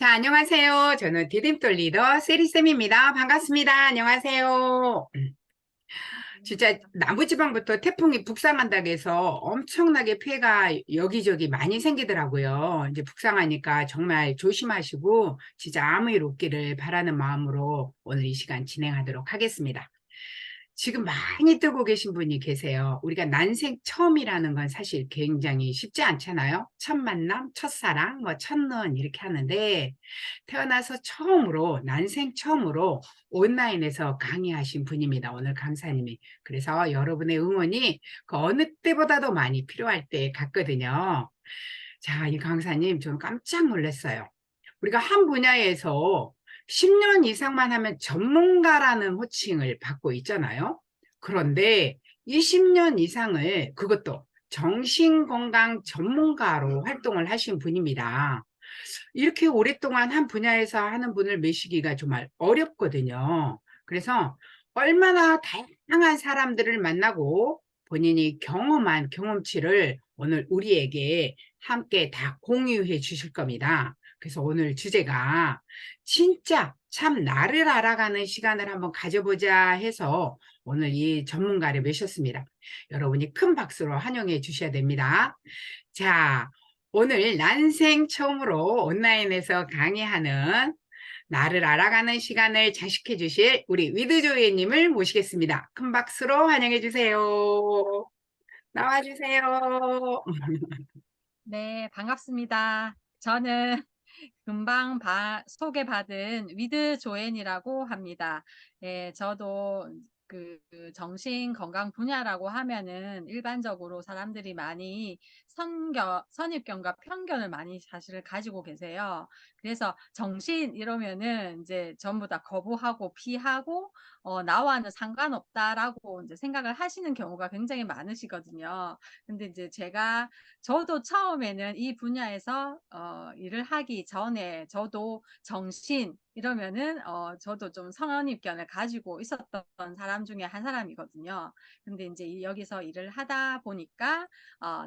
자, 안녕하세요. 저는 디딤돌 리더 세리쌤입니다. 반갑습니다. 안녕하세요. 진짜 남부지방부터 태풍이 북상한다고 해서 엄청나게 피해가 여기저기 많이 생기더라고요. 이제 북상하니까 정말 조심하시고 진짜 아무 일 없기를 바라는 마음으로 오늘 이 시간 진행하도록 하겠습니다. 지금 많이 뜨고 계신 분이 계세요. 우리가 난생 처음이라는 건 사실 굉장히 쉽지 않잖아요. 첫 만남, 첫사랑, 뭐 첫눈 이렇게 하는데 태어나서 처음으로 난생 처음으로 온라인에서 강의하신 분입니다. 오늘 강사님이. 그래서 여러분의 응원이 그 어느 때보다도 많이 필요할 때 같거든요. 자, 이 강사님 좀 깜짝 놀랐어요. 우리가 한 분야에서 10년 이상만 하면 전문가라는 호칭을 받고 있잖아요. 그런데 20년 이상을 그것도 정신건강 전문가로 활동을 하신 분입니다. 이렇게 오랫동안 한 분야에서 하는 분을 모시기가 정말 어렵거든요. 그래서 얼마나 다양한 사람들을 만나고 본인이 경험한 경험치를 오늘 우리에게 함께 다 공유해 주실 겁니다. 그래서 오늘 주제가 진짜 참 나를 알아가는 시간을 한번 가져보자 해서 오늘 이 전문가를 모셨습니다. 여러분이 큰 박수로 환영해 주셔야 됩니다. 자, 오늘 난생 처음으로 온라인에서 강의하는 나를 알아가는 시간을 자식해 주실 우리 위드조이님을 모시겠습니다. 큰 박수로 환영해 주세요. 나와 주세요. 네, 반갑습니다. 저는 금방 소개받은 위드 조앤이라고 합니다. 예, 저도 그 정신 건강 분야라고 하면은 일반적으로 사람들이 많이 선입견과 편견을 많이 사실 가지고 계세요. 그래서 정신 이러면은 이제 전부 다 거부하고 피하고 나와는 상관없다라고 이제 생각을 하시는 경우가 굉장히 많으시거든요. 근데 이제 저도 처음에는 이 분야에서 일을 하기 전에 저도 정신 이러면은 저도 좀 선입견을 가지고 있었던 사람 중에 한 사람이거든요. 근데 이제 여기서 일을 하다 보니까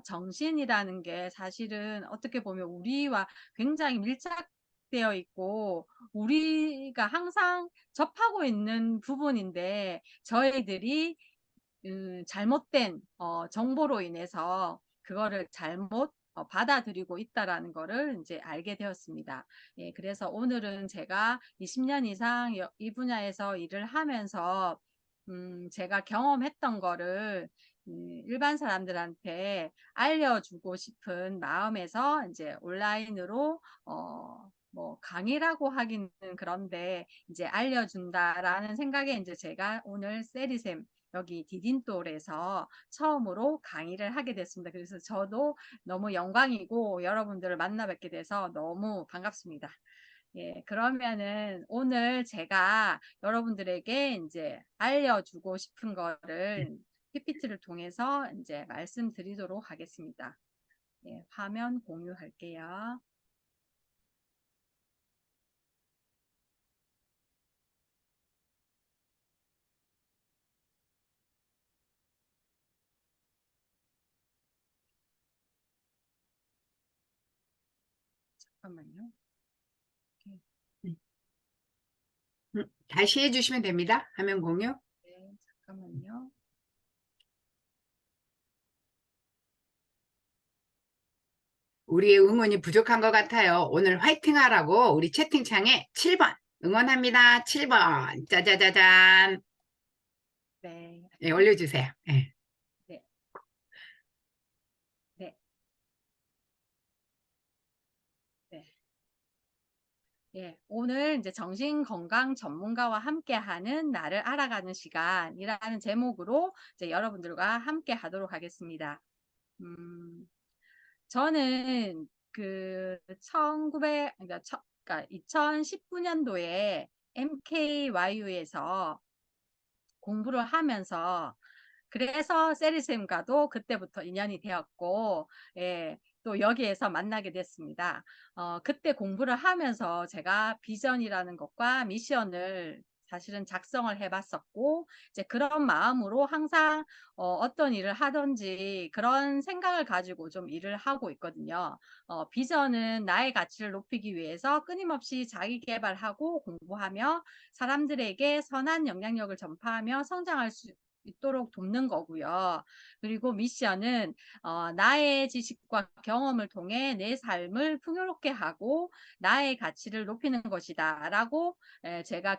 정신이라는 게 사실은 어떻게 보면 우리와 굉장히 밀착되어 있고 우리가 항상 접하고 있는 부분인데 저희들이 잘못된 정보로 인해서 그거를 잘못 받아들이고 있다라는 거를 이제 알게 되었습니다. 예, 그래서 오늘은 제가 20년 이상 이 분야에서 일을 하면서 제가 경험했던 거를 일반 사람들한테 알려주고 싶은 마음에서 이제 온라인으로 뭐 강의라고 하기는 그런데 이제 알려준다라는 생각에 이제 제가 오늘 세리샘 여기 디딘돌에서 처음으로 강의를 하게 됐습니다. 그래서 저도 너무 영광이고 여러분들을 만나 뵙게 돼서 너무 반갑습니다. 예, 그러면은 오늘 제가 여러분들에게 이제 알려주고 싶은 거를 PPT를 통해서 이제 말씀드리도록 하겠습니다. 예, 화면 공유할게요. 잠깐만요. 다시 해주시면 됩니다. 화면 공유. 네, 잠깐만요. 우리의 응원이 부족한 것 같아요. 오늘 화이팅 하라고 우리 채팅창에 7번 응원합니다. 7번. 짜자자잔. 네, 네, 올려주세요. 네. 네, 네, 네. 예, 오늘 이제 정신건강 전문가와 함께하는 나를 알아가는 시간이라는 제목으로 이제 여러분들과 함께 하도록 하겠습니다. 음, 저는 그 1900, 그러니까 2019년도에 MKYU에서 공부를 하면서 그래서 세리쌤과도 그때부터 인연이 되었고, 예, 또 여기에서 만나게 됐습니다. 그때 공부를 하면서 제가 비전이라는 것과 미션을 사실은 작성을 해봤었고, 이제 그런 마음으로 항상 어떤 일을 하든지 그런 생각을 가지고 좀 일을 하고 있거든요. 비전은 나의 가치를 높이기 위해서 끊임없이 자기 개발하고 공부하며 사람들에게 선한 영향력을 전파하며 성장할 수 있도록 돕는 거고요. 그리고 미션은 나의 지식과 경험을 통해 내 삶을 풍요롭게 하고 나의 가치를 높이는 것이다라고 제가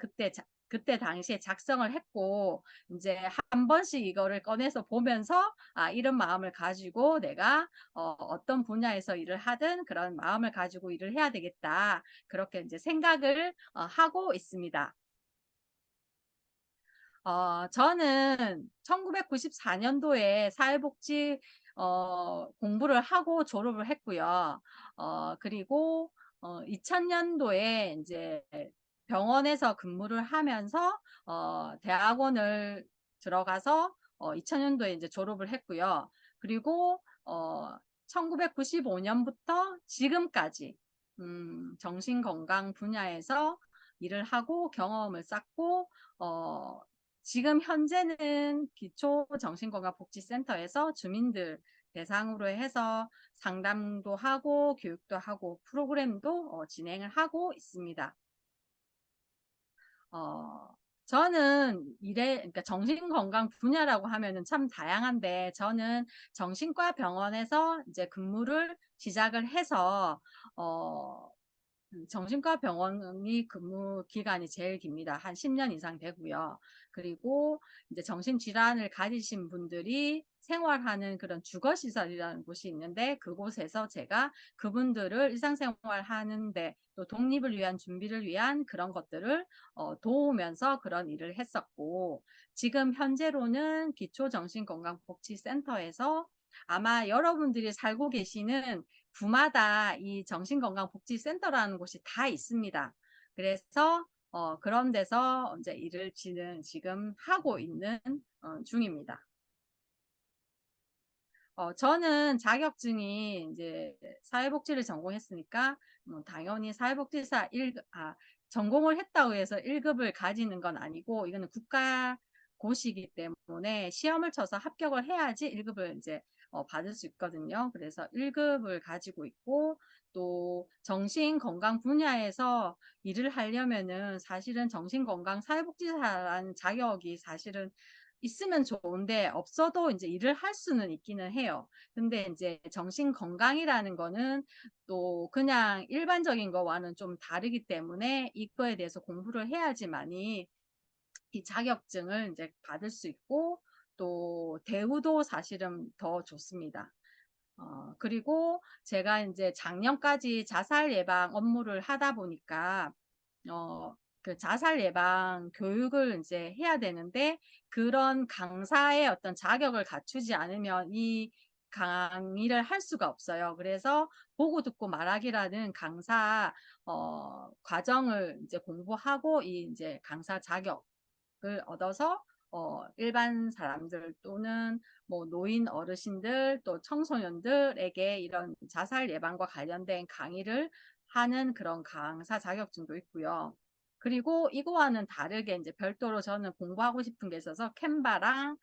그때 당시에 작성을 했고, 이제 한 번씩 이거를 꺼내서 보면서 이런 마음을 가지고 내가 어떤 분야에서 일을 하든 그런 마음을 가지고 일을 해야 되겠다. 그렇게 이제 생각을 하고 있습니다. 저는 1994년도에 사회복지 공부를 하고 졸업을 했고요. 그리고 2000년도에 이제 병원에서 근무를 하면서 대학원을 들어가서 2000년도에 이제 졸업을 했고요. 그리고 1995년부터 지금까지 정신건강 분야에서 일을 하고 경험을 쌓고 지금 현재는 기초정신건강복지센터에서 주민들 대상으로 해서 상담도 하고 교육도 하고 프로그램도 진행을 하고 있습니다. 어, 저는 그러니까 정신건강 분야라고 하면은 참 다양한데, 저는 정신과 병원에서 이제 근무를 시작을 해서, 정신과 병원이 근무 기간이 제일 깁니다. 한 10년 이상 되고요. 그리고 이제 정신질환을 가지신 분들이 생활하는 그런 주거시설이라는 곳이 있는데, 그곳에서 제가 그분들을 일상생활 하는데 또 독립을 위한 준비를 위한 그런 것들을 도우면서 그런 일을 했었고, 지금 현재로는 기초정신건강복지센터에서 아마 여러분들이 살고 계시는 구마다 이 정신건강복지센터라는 곳이 다 있습니다. 그래서 그런 데서 이제 일을 지금 하고 있는 중입니다. 저는 자격증이 이제 사회복지를 전공했으니까 당연히 사회복지사 전공을 했다고 해서 1급을 가지는 건 아니고, 이거는 국가 고시이기 때문에 시험을 쳐서 합격을 해야지 1급을 이제 받을 수 있거든요. 그래서 1급을 가지고 있고, 또 정신건강 분야에서 일을 하려면은 사실은 정신건강 사회복지사라는 자격이 사실은 있으면 좋은데 없어도 이제 일을 할 수는 있기는 해요. 근데 이제 정신 건강이라는 거는 또 그냥 일반적인 거와는 좀 다르기 때문에 이거에 대해서 공부를 해야지만이 이 자격증을 이제 받을 수 있고, 또 대우도 사실은 더 좋습니다. 그리고 제가 이제 작년까지 자살 예방 업무를 하다 보니까 그 자살 예방 교육을 이제 해야 되는데, 그런 강사의 어떤 자격을 갖추지 않으면 이 강의를 할 수가 없어요. 그래서 보고 듣고 말하기라는 강사 과정을 이제 공부하고 이 이제 강사 자격을 얻어서 일반 사람들 또는 뭐 노인 어르신들 또 청소년들에게 이런 자살 예방과 관련된 강의를 하는 그런 강사 자격증도 있고요. 그리고 이거와는 다르게 이제 별도로 저는 공부하고 싶은 게 있어서 캔바랑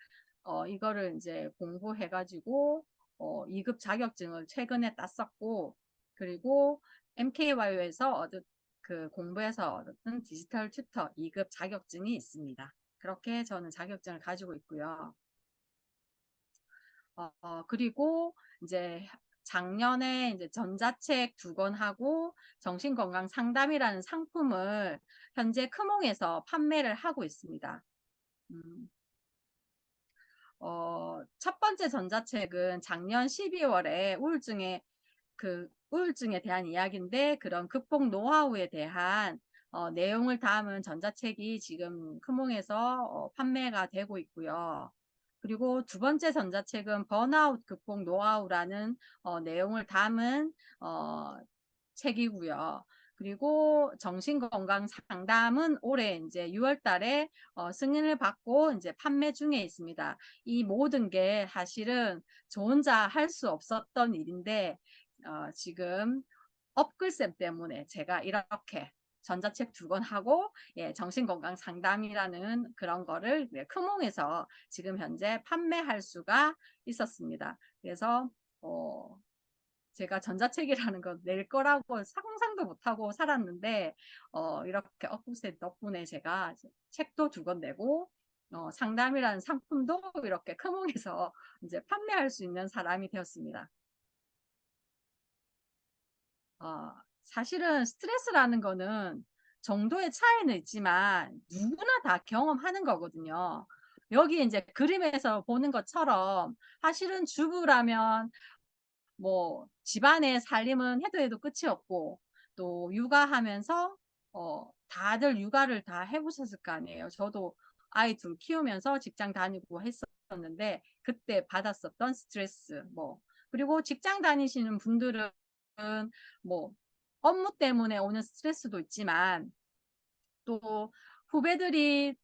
이거를 이제 공부해가지고 2급 자격증을 최근에 땄었고, 그리고 MKYO에서 그 공부해서 얻은 디지털 튜터 2급 자격증이 있습니다. 그렇게 저는 자격증을 가지고 있고요. 그리고 이제 작년에 이제 전자책 2권 하고 정신건강 상담이라는 상품을 현재 크몽에서 판매를 하고 있습니다. 첫 번째 전자책은 작년 12월에 우울증에 대한 이야기인데, 그런 극복 노하우에 대한 내용을 담은 전자책이 지금 크몽에서 판매가 되고 있고요. 그리고 두 번째 전자책은 번아웃 극복 노하우라는 내용을 담은 책이고요. 그리고 정신건강 상담은 올해 이제 6월 달에 승인을 받고 이제 판매 중에 있습니다. 이 모든 게 사실은 저 혼자 할 수 없었던 일인데, 지금 업글쌤 때문에 제가 이렇게 전자책 2권 하고 예, 정신건강 상담이라는 그런 거를 예, 크몽에서 지금 현재 판매할 수가 있었습니다. 그래서 제가 전자책이라는 거 낼 거라고 상상도 못하고 살았는데 이렇게 엊그새 덕분에 제가 책도 2권 내고 상담이라는 상품도 이렇게 크몽에서 이제 판매할 수 있는 사람이 되었습니다. 사실은 스트레스라는 거는 정도의 차이는 있지만 누구나 다 경험하는 거거든요. 여기 이제 그림에서 보는 것처럼 사실은 주부라면 뭐 집안의 살림은 해도 해도 끝이 없고 또 육아하면서 다들 육아를 다 해보셨을 거 아니에요. 저도 아이 2 키우면서 직장 다니고 했었는데 그때 받았었던 스트레스 그리고 직장 다니시는 분들은 뭐 업무 때문에 오는 스트레스도 있지만 또 후배들의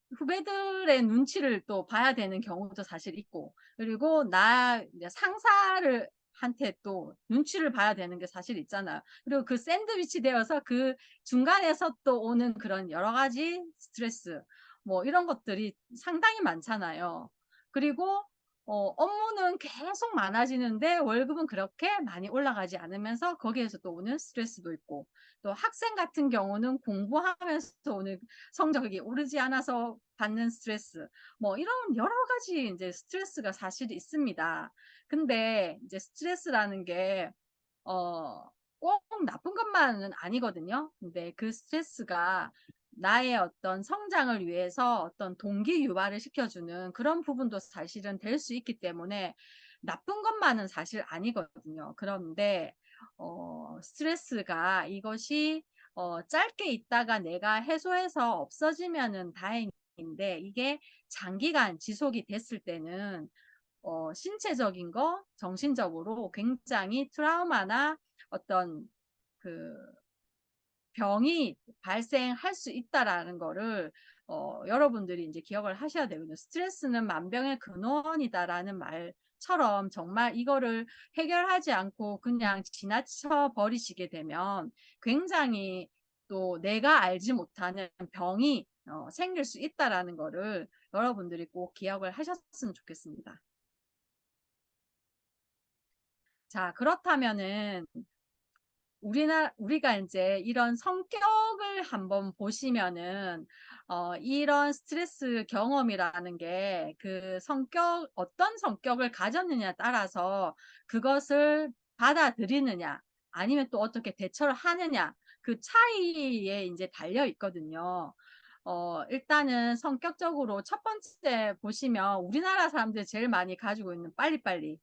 눈치를 또 봐야 되는 경우도 사실 있고, 그리고 상사를 한테 또 눈치를 봐야 되는 게 사실 있잖아요. 그리고 그 샌드위치 되어서 그 중간에서 또 오는 그런 여러 가지 스트레스, 이런 것들이 상당히 많잖아요. 그리고 업무는 계속 많아지는데 월급은 그렇게 많이 올라가지 않으면서 거기에서 또 오는 스트레스도 있고, 또 학생 같은 경우는 공부하면서 오는 성적이 오르지 않아서 받는 스트레스, 이런 여러 가지 이제 스트레스가 사실 있습니다. 근데 이제 스트레스라는 게, 꼭 나쁜 것만은 아니거든요. 근데 그 스트레스가 나의 어떤 성장을 위해서 어떤 동기 유발을 시켜주는 그런 부분도 사실은 될 수 있기 때문에 나쁜 것만은 사실 아니거든요. 그런데, 스트레스가 이것이 짧게 있다가 내가 해소해서 없어지면은 다행인데 이게 장기간 지속이 됐을 때는 신체적인 거, 정신적으로 굉장히 트라우마나 어떤 그 병이 발생할 수 있다라는 거를 여러분들이 이제 기억을 하셔야 되거든요. 스트레스는 만병의 근원이다라는 말처럼 정말 이거를 해결하지 않고 그냥 지나쳐 버리시게 되면 굉장히 또 내가 알지 못하는 병이 생길 수 있다라는 거를 여러분들이 꼭 기억을 하셨으면 좋겠습니다. 자, 그렇다면은 우리가 이제 이런 성격을 한번 보시면은, 이런 스트레스 경험이라는 게 어떤 성격을 가졌느냐에 따라서 그것을 받아들이느냐, 아니면 또 어떻게 대처를 하느냐, 그 차이에 이제 달려 있거든요. 일단은 성격적으로 첫 번째 보시면 우리나라 사람들이 제일 많이 가지고 있는 빨리빨리.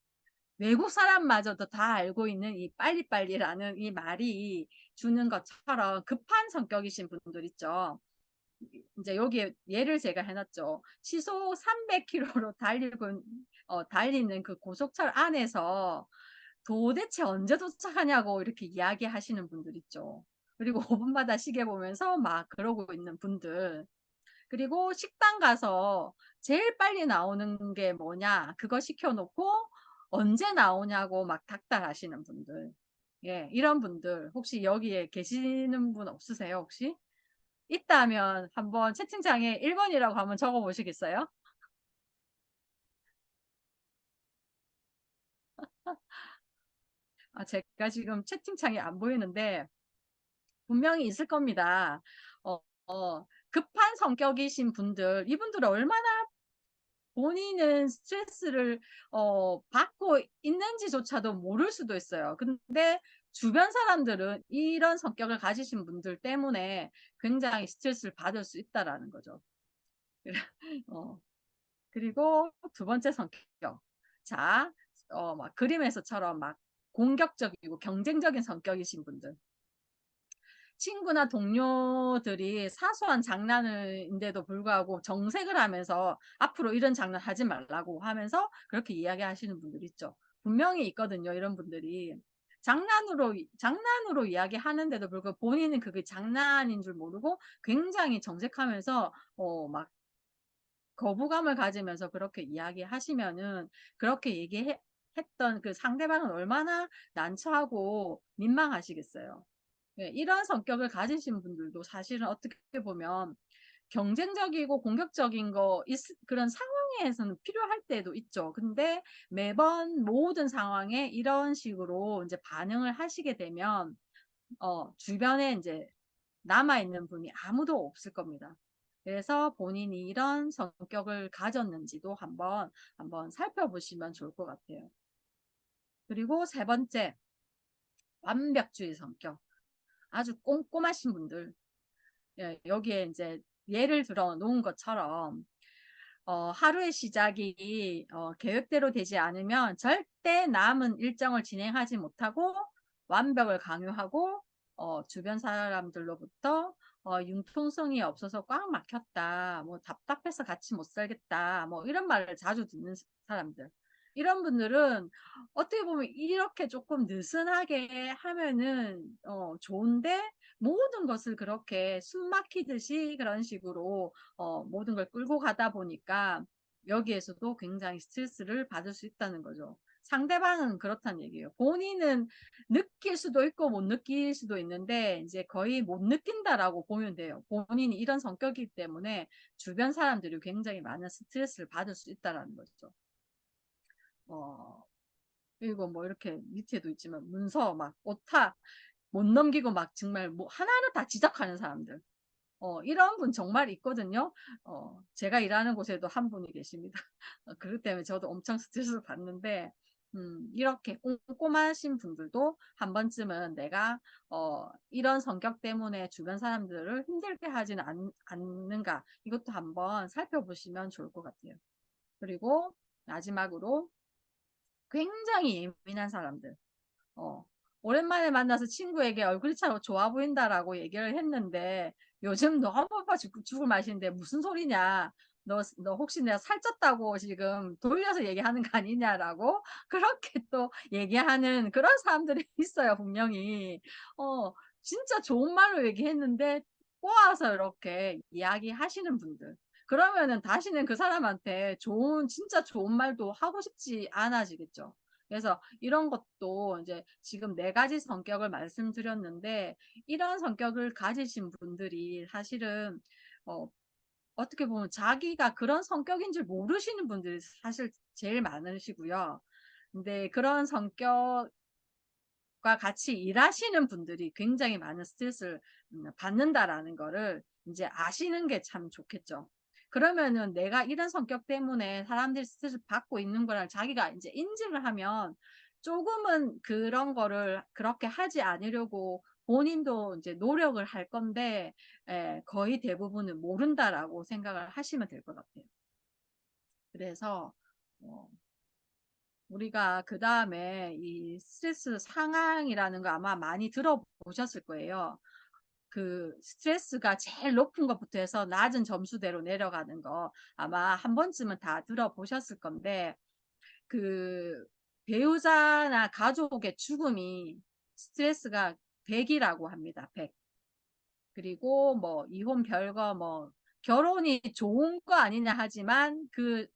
외국 사람마저도 다 알고 있는 이 빨리빨리라는 이 말이 주는 것처럼 급한 성격이신 분들 있죠. 이제 여기에 예를 제가 해놨죠. 시속 300km로 달리는 그 고속철 안에서 도대체 언제 도착하냐고 이렇게 이야기하시는 분들 있죠. 그리고 5분마다 시계 보면서 막 그러고 있는 분들. 그리고 식당 가서 제일 빨리 나오는 게 뭐냐, 그거 시켜놓고 언제 나오냐고 막 닥달하시는 분들. 예, 이런 분들 혹시 여기에 계시는 분 없으세요, 혹시? 있다면 한번 채팅창에 1번이라고 한번 적어 보시겠어요? 제가 지금 채팅창이 안 보이는데 분명히 있을 겁니다. 급한 성격이신 분들, 이분들은 얼마나 본인은 스트레스를 받고 있는지조차도 모를 수도 있어요. 근데 주변 사람들은 이런 성격을 가지신 분들 때문에 굉장히 스트레스를 받을 수 있다라는 거죠. 어, 그리고 2번째 성격. 자, 막 그림에서처럼 막 공격적이고 경쟁적인 성격이신 분들. 친구나 동료들이 사소한 장난인데도 불구하고 정색을 하면서 앞으로 이런 장난 하지 말라고 하면서 그렇게 이야기하시는 분들 있죠. 분명히 있거든요, 이런 분들이. 장난으로 이야기하는데도 불구하고 본인은 그게 장난인 줄 모르고 굉장히 정색하면서 막 거부감을 가지면서 그렇게 이야기하시면은 그렇게 얘기했던 그 상대방은 얼마나 난처하고 민망하시겠어요. 예, 이런 성격을 가지신 분들도 사실은 어떻게 보면 경쟁적이고 공격적인 그런 상황에서는 필요할 때도 있죠. 근데 매번 모든 상황에 이런 식으로 이제 반응을 하시게 되면 주변에 이제 남아있는 분이 아무도 없을 겁니다. 그래서 본인이 이런 성격을 가졌는지도 한번 살펴보시면 좋을 것 같아요. 그리고 세 번째, 완벽주의 성격. 아주 꼼꼼하신 분들. 예, 여기에 이제 예를 들어 놓은 것처럼 하루의 시작이 계획대로 되지 않으면 절대 남은 일정을 진행하지 못하고 완벽을 강요하고 주변 사람들로부터 융통성이 없어서 꽉 막혔다. 뭐 답답해서 같이 못 살겠다. 뭐 이런 말을 자주 듣는 사람들. 이런 분들은 어떻게 보면 이렇게 조금 느슨하게 하면은 좋은데 모든 것을 그렇게 숨 막히듯이 그런 식으로 모든 걸 끌고 가다 보니까 여기에서도 굉장히 스트레스를 받을 수 있다는 거죠. 상대방은 그렇다는 얘기예요. 본인은 느낄 수도 있고 못 느낄 수도 있는데 이제 거의 못 느낀다라고 보면 돼요. 본인이 이런 성격이기 때문에 주변 사람들이 굉장히 많은 스트레스를 받을 수 있다라는 거죠. 어, 그리고 뭐 이렇게 밑에도 있지만 문서 막 오타 못 넘기고 막 정말 뭐 하나하나 다 지적하는 사람들. 이런 분 정말 있거든요. 제가 일하는 곳에도 한 분이 계십니다. 그렇기 때문에 저도 엄청 스트레스를 받는데, 이렇게 꼼꼼하신 분들도 한 번쯤은 내가, 이런 성격 때문에 주변 사람들을 힘들게 하지는 않는가. 이것도 한번 살펴보시면 좋을 것 같아요. 그리고 마지막으로 굉장히 예민한 사람들. 어, 오랜만에 만나서 친구에게 얼굴이 참 좋아 보인다라고 얘기를 했는데 요즘 너무 오빠 죽을 맛인데 무슨 소리냐? 너 혹시 내가 살쪘다고 지금 돌려서 얘기하는 거 아니냐라고 그렇게 또 얘기하는 그런 사람들이 있어요, 분명히. 어, 진짜 좋은 말로 얘기했는데 꼬아서 이렇게 이야기하시는 분들. 그러면은 다시는 그 사람한테 진짜 좋은 말도 하고 싶지 않아지겠죠. 그래서 이런 것도 이제 지금 네 가지 성격을 말씀드렸는데 이런 성격을 가지신 분들이 사실은 어, 어떻게 보면 자기가 그런 성격인 줄 모르시는 분들이 사실 제일 많으시고요. 근데 그런 성격과 같이 일하시는 분들이 굉장히 많은 스트레스를 받는다라는 거를 이제 아시는 게 참 좋겠죠. 그러면은 내가 이런 성격 때문에 사람들이 스트레스를 받고 있는 거를 자기가 이제 인지를 하면 조금은 그런 거를 그렇게 하지 않으려고 본인도 이제 노력을 할 건데 거의 대부분은 모른다라고 생각을 하시면 될 것 같아요. 그래서 어, 우리가 그 다음에 이 스트레스 상황이라는 거 아마 많이 들어보셨을 거예요. 그 스트레스가 제일 높은 것부터 해서 낮은 점수대로 내려가는 거 아마 한 번쯤은 다 들어보셨을 건데 그 배우자나 가족의 죽음이 스트레스가 100이라고 합니다. 100. 그리고 뭐 이혼 별거 뭐 결혼이 좋은 거 아니냐 하지만 그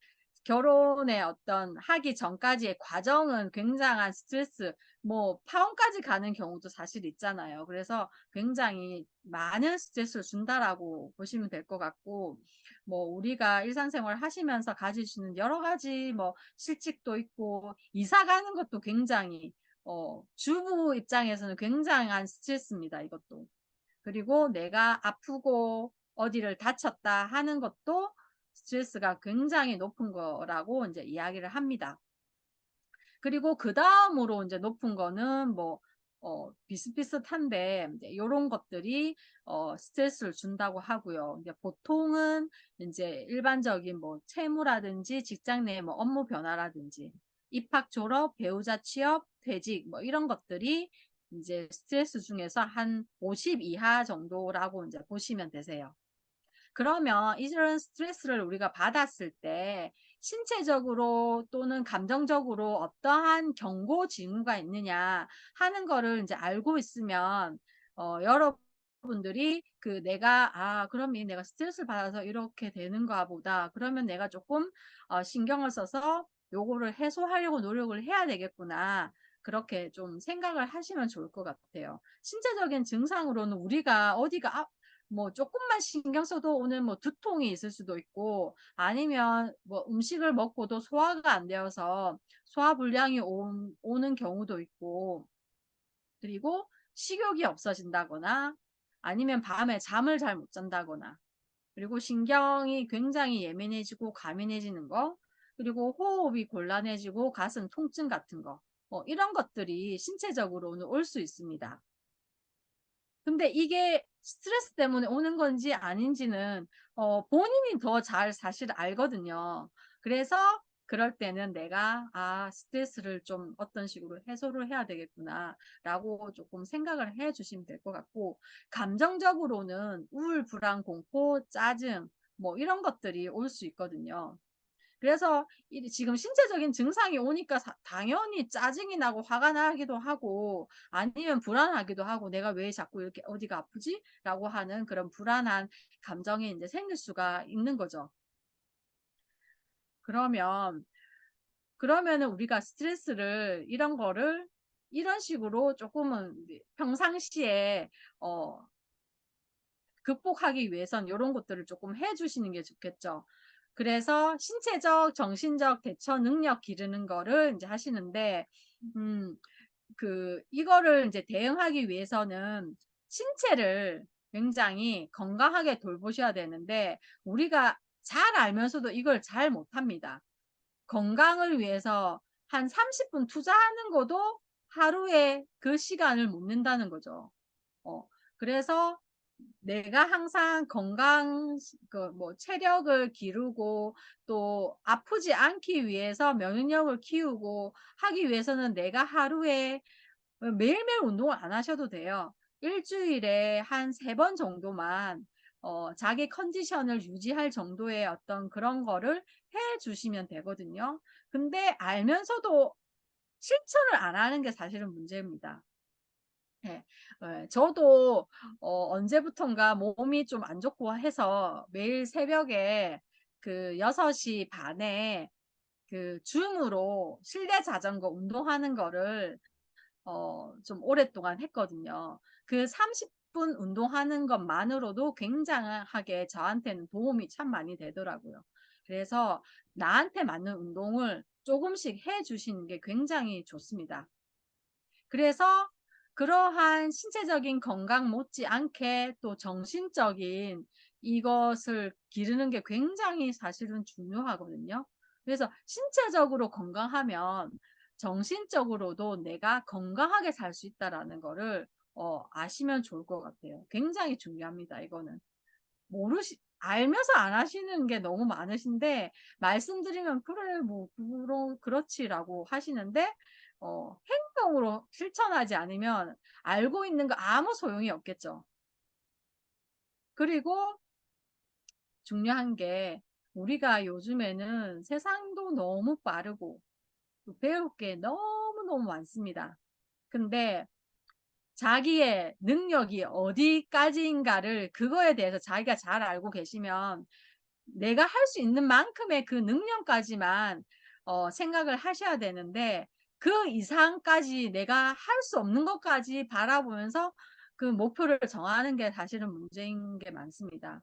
결혼의 어떤 하기 전까지의 과정은 굉장한 스트레스, 뭐 파혼까지 가는 경우도 사실 있잖아요. 그래서 굉장히 많은 스트레스를 준다라고 보시면 될 것 같고, 뭐 우리가 일상생활 하시면서 가지시는 여러 가지 뭐 실직도 있고 이사 가는 것도 굉장히 주부 입장에서는 굉장한 스트레스입니다. 이것도. 그리고 내가 아프고 어디를 다쳤다 하는 것도 스트레스가 굉장히 높은 거라고 이제 이야기를 합니다. 그리고 그 다음으로 이제 높은 거는 뭐, 비슷비슷한데, 이제 이런 것들이, 스트레스를 준다고 하고요. 이제 보통은 이제 일반적인 뭐 채무라든지 직장 내 뭐 업무 변화라든지 입학, 졸업, 배우자 취업, 퇴직 뭐 이런 것들이 이제 스트레스 중에서 한 50 이하 정도라고 이제 보시면 되세요. 그러면 이런 스트레스를 우리가 받았을 때 신체적으로 또는 감정적으로 어떠한 경고 징후가 있느냐 하는 거를 이제 알고 있으면 여러분들이 그 그러면 내가 스트레스를 받아서 이렇게 되는가 보다. 그러면 내가 조금 신경을 써서 요거를 해소하려고 노력을 해야 되겠구나. 그렇게 좀 생각을 하시면 좋을 것 같아요. 신체적인 증상으로는 우리가 어디가 뭐 조금만 신경 써도 오늘 뭐 두통이 있을 수도 있고 아니면 뭐 음식을 먹고도 소화가 안 되어서 소화불량이 오는 경우도 있고 그리고 식욕이 없어진다거나 아니면 밤에 잠을 잘 못 잔다거나 그리고 신경이 굉장히 예민해지고 가민해지는 거 그리고 호흡이 곤란해지고 가슴 통증 같은 거 이런 것들이 신체적으로는 올 수 있습니다. 근데 이게 스트레스 때문에 오는 건지 아닌지는 본인이 더 잘 사실 알거든요. 그래서 그럴 때는 내가 '아 스트레스를 좀 어떤 식으로 해소를 해야 되겠구나.'라고 조금 생각을 해 주시면 될 것 같고 감정적으로는 우울, 불안, 공포, 짜증 뭐 이런 것들이 올 수 있거든요. 그래서 지금 신체적인 증상이 오니까 당연히 짜증이 나고 화가 나기도 하고 아니면 불안하기도 하고 '내가 왜 자꾸 이렇게 어디가 아프지?' 라고 하는 그런 불안한 감정이 이제 생길 수가 있는 거죠. 그러면 그러면은 우리가 스트레스를 이런 거를 이런 식으로 조금은 평상시에 어 극복하기 위해선 요런 것들을 조금 해 주시는 게 좋겠죠. 그래서 신체적, 정신적 대처 능력 기르는 거를 인제 하시는데 음 이거를 인제 대응하기 위해서는 신체를 굉장히 건강하게 돌보셔야 되는데 우리가 잘 알면서도 이걸 잘 못합니다. 건강을 위해서 한 30분 투자하는 것도 하루에 그 시간을 못 낸다는 거죠. 어 그래서 내가 항상 건강 뭐 체력을 기르고 또 아프지 않기 위해서 면역력을 키우고 하기 위해서는 내가 하루에 매일매일 운동을 안 하셔도 돼요. 일 주일에 한 3번 정도만 자기 컨디션을 유지할 정도의 어떤 그런 거를 해 주시면 되거든요. 근데 알면서도 실천을 안 하는 게 사실은 문제입니다. 예. 예. 저도 언제부턴가 몸이 좀 안 좋고 해서 매일 새벽에 그 6시 반에 그 줌으로 실내 자전거 운동하는 거를 좀 오랫동안 했거든요. 그 30분 운동하는 것만으로도 굉장하게 저한테는 도움이 참 많이 되더라고요. 그래서 나한테 맞는 운동을 조금씩 해 주시는 게 굉장히 좋습니다. 그래서 그러한 신체적인 건강 못지않게 또 정신적인 이것을 기르는 게 굉장히 사실은 중요하거든요. 그래서 신체적으로 건강하면 정신적으로도 내가 건강하게 살 수 있다라는 거를 아시면 좋을 것 같아요. 굉장히 중요합니다, 이거는. 알면서 안 하시는 게 너무 많으신데 말씀드리면 "그래 뭐 그렇지."라고 하시는데 행동으로 실천하지 않으면 알고 있는 거 아무 소용이 없겠죠. 그리고 중요한 게 우리가 요즘에는 세상도 너무 빠르고 또 배울 게 너무너무 많습니다. 근데 자기의 능력이 어디까지인가를 그거에 대해서 자기가 잘 알고 계시면 내가 할 수 있는 만큼의 그 능력까지만 생각을 하셔야 되는데 그 이상까지 내가 할 수 없는 것까지 바라보면서 그 목표를 정하는 게 사실은 문제인 게 많습니다.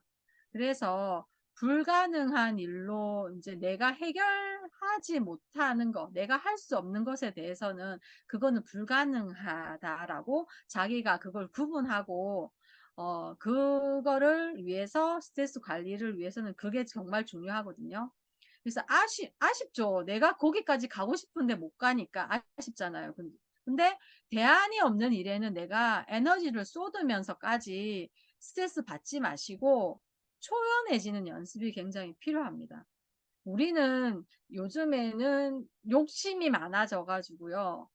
그래서 불가능한 일로 인제 내가 해결하지 못하는 거, 내가 할 수 없는 것에 대해서는 "그거는 불가능하다."라고 자기가 그걸 구분하고 그거를 위해서 스트레스 관리를 위해서는 그게 정말 중요하거든요. 그래서 아쉽죠. 내가 거기까지 가고 싶은데 못 가니까 아쉽잖아요. 근데 대안이 없는 일에는 내가 에너지를 쏟으면서까지 스트레스 받지 마시고 초연해지는 연습이 굉장히 필요합니다. 우리는 요즘에는 욕심이 많아져 가지고요.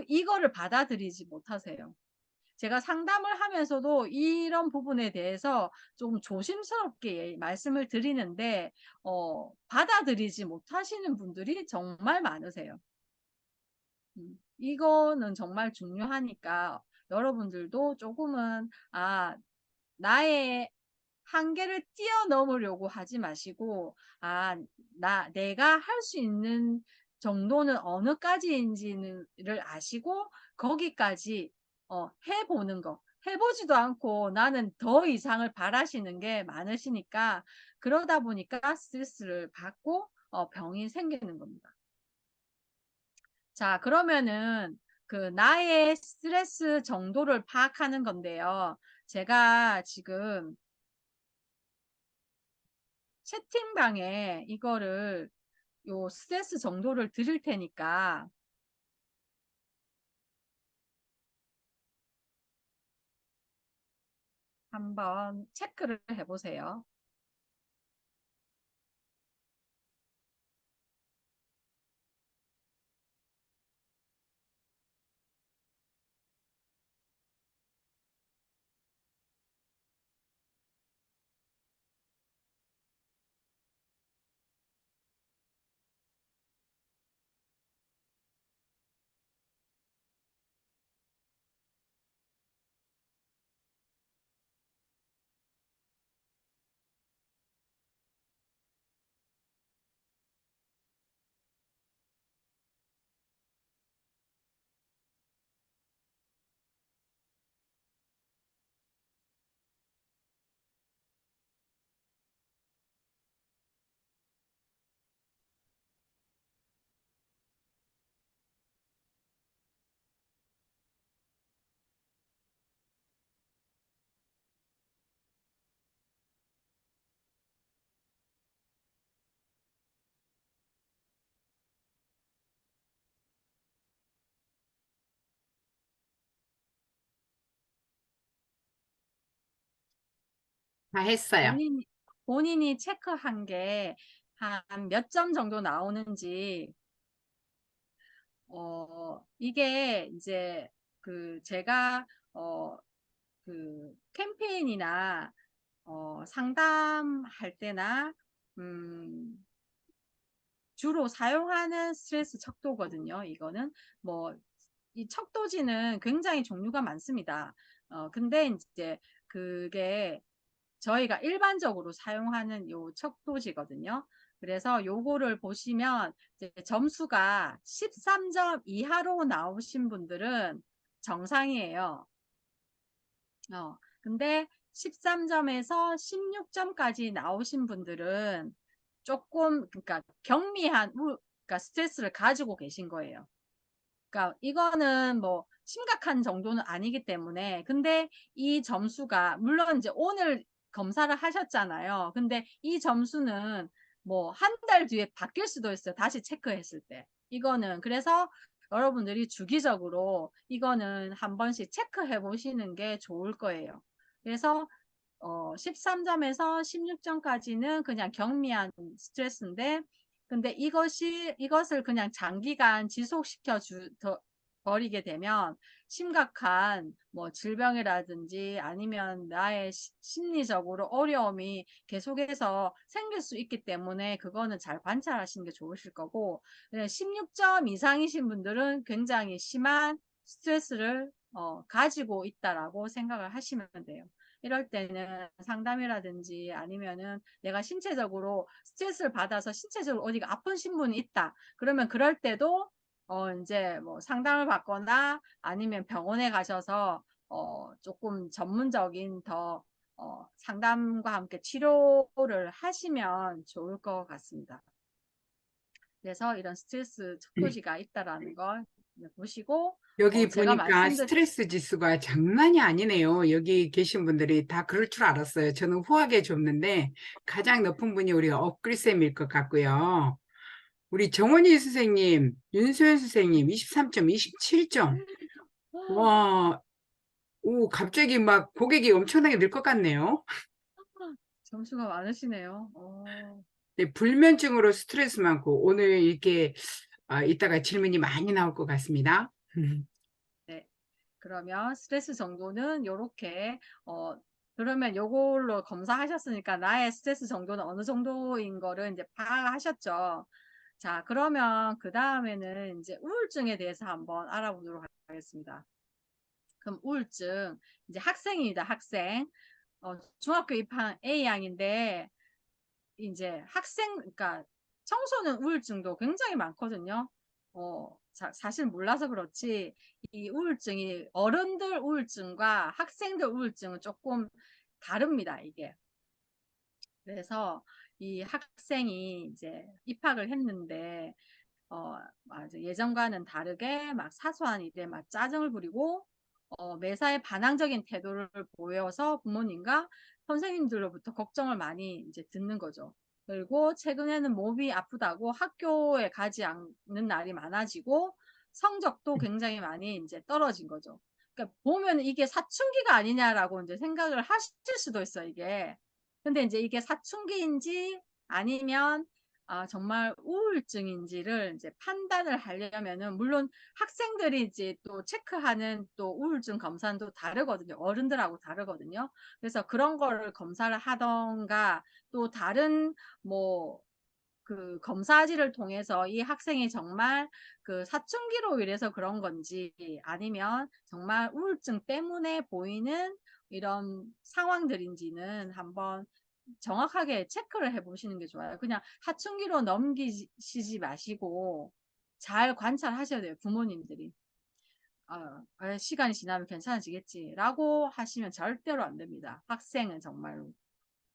이거를 받아들이지 못하세요. 제가 상담을 하면서도 이런 부분에 대해서 좀 조심스럽게 말씀을 드리는데 받아들이지 못하시는 분들이 정말 많으세요. 이거는 정말 중요하니까 여러분들도 조금은 나의 한계를 뛰어넘으려고 하지 마시고 내가 할 수 있는 정도는 어느까지인지를 아시고 거기까지 해보는 거. 해보지도 않고 나는 더 이상을 바라시는 게 많으시니까 그러다 보니까 스트레스를 받고 병이 생기는 겁니다. 자, 그러면은 그 나의 스트레스 정도를 파악하는 건데요. 제가 지금 채팅방에 이거를 요 스트레스 정도를 드릴 테니까 한번 체크를 해보세요. 다 했어요. 본인이 체크한 게 한 몇 점 정도 나오는지, 이게 이제 제가, 캠페인이나, 상담할 때나, 음, 주로 사용하는 스트레스 척도거든요. 이거는 뭐, 이 척도지는 굉장히 종류가 많습니다. 근데 이제 그게 저희가 일반적으로 사용하는 요 척도지거든요. 그래서 요거를 보시면 이제 점수가 13점 이하로 나오신 분들은 정상이에요. 근데 13점에서 16점까지 나오신 분들은 조금, 그러니까 경미한, 그러니까 스트레스를 가지고 계신 거예요. 그러니까 이거는 뭐 심각한 정도는 아니기 때문에 근데 이 점수가 물론 이제 오늘 검사를 하셨잖아요. 근데 이 점수는 뭐 한 달 뒤에 바뀔 수도 있어요. 다시 체크했을 때. 이거는 그래서 여러분들이 주기적으로 이거는 한 번씩 체크해 보시는 게 좋을 거예요. 그래서 13점에서 16점까지는 그냥 경미한 스트레스인데 근데 이것을 그냥 장기간 지속시켜 버리게 되면 심각한 뭐 질병이라든지 아니면 나의 심리적으로 어려움이 계속해서 생길 수 있기 때문에 그거는 잘 관찰하시는 게 좋으실 거고 16점 이상이신 분들은 굉장히 심한 스트레스를 가지고 있다라고 생각을 하시면 돼요. 이럴 때는 상담이라든지 아니면은 내가 신체적으로 스트레스를 받아서 신체적으로 어디가 아프신 분이 있다. 그러면 그럴 때도 이제 뭐 상담을 받거나 아니면 병원에 가셔서 조금 전문적인 더 상담과 함께 치료를 하시면 좋을 것 같습니다. 그래서 이런 스트레스 척도지가 있다라는 걸 보시고 여기 제가 보니까 말씀드린 스트레스 지수가 장난이 아니네요. 여기 계신 분들이 다 그럴 줄 알았어요. 저는 후하게 줬는데 가장 높은 분이 우리 업글쌤일 것 같고요. 우리 정원희 선생님, 윤소연 선생님 23점, 27점. 와, 오, 갑자기 막 고객이 엄청나게 늘 것 같네요. 점수가 많으시네요. 네, 불면증으로 스트레스 많고 오늘 이렇게 이따가 질문이 많이 나올 것 같습니다. 네. 그러면 스트레스 정도는 요렇게 그러면 요걸로 검사하셨으니까 나의 스트레스 정도는 어느 정도인 거를 이제 파악하셨죠. 자, 그러면 그 다음에는 이제 우울증에 대해서 한번 알아보도록 하겠습니다. 그럼 우울증, 이제 학생입니다, 학생. 중학교 입학 A양인데, 이제 학생, 그러니까 청소년 우울증도 굉장히 많거든요. 사실 몰라서 그렇지 이 우울증이 어른들 우울증과 학생들 우울증은 조금 다릅니다, 이게. 그래서 이 학생이 이제 입학을 했는데 맞아. 예전과는 다르게 막 사소한 일에 막 짜증을 부리고 매사에 반항적인 태도를 보여서 부모님과 선생님들로부터 걱정을 많이 이제 듣는 거죠. 그리고 최근에는 몸이 아프다고 학교에 가지 않는 날이 많아지고 성적도 굉장히 많이 이제 떨어진 거죠. 그러니까 보면 이게 사춘기가 아니냐라고 이제 생각을 하실 수도 있어요, 이게. 근데 이제 이게 사춘기인지 아니면 정말 우울증인지를 이제 판단을 하려면은 물론 학생들이 이제 또 체크하는 또 우울증 검사는 또 다르거든요. 어른들하고 다르거든요. 그래서 그런 거를 검사를 하던가 또 다른 뭐 그 검사지를 통해서 이 학생이 정말 그 사춘기로 인해서 그런 건지 아니면 정말 우울증 때문에 보이는 이런 상황들인지는 한번 정확하게 체크를 해 보시는 게 좋아요. 그냥 사춘기로 넘기시지 마시고 잘 관찰하셔야 돼요, 부모님들이. 시간이 지나면 괜찮아지겠지라고 하시면 절대로 안 됩니다. 학생은 정말로.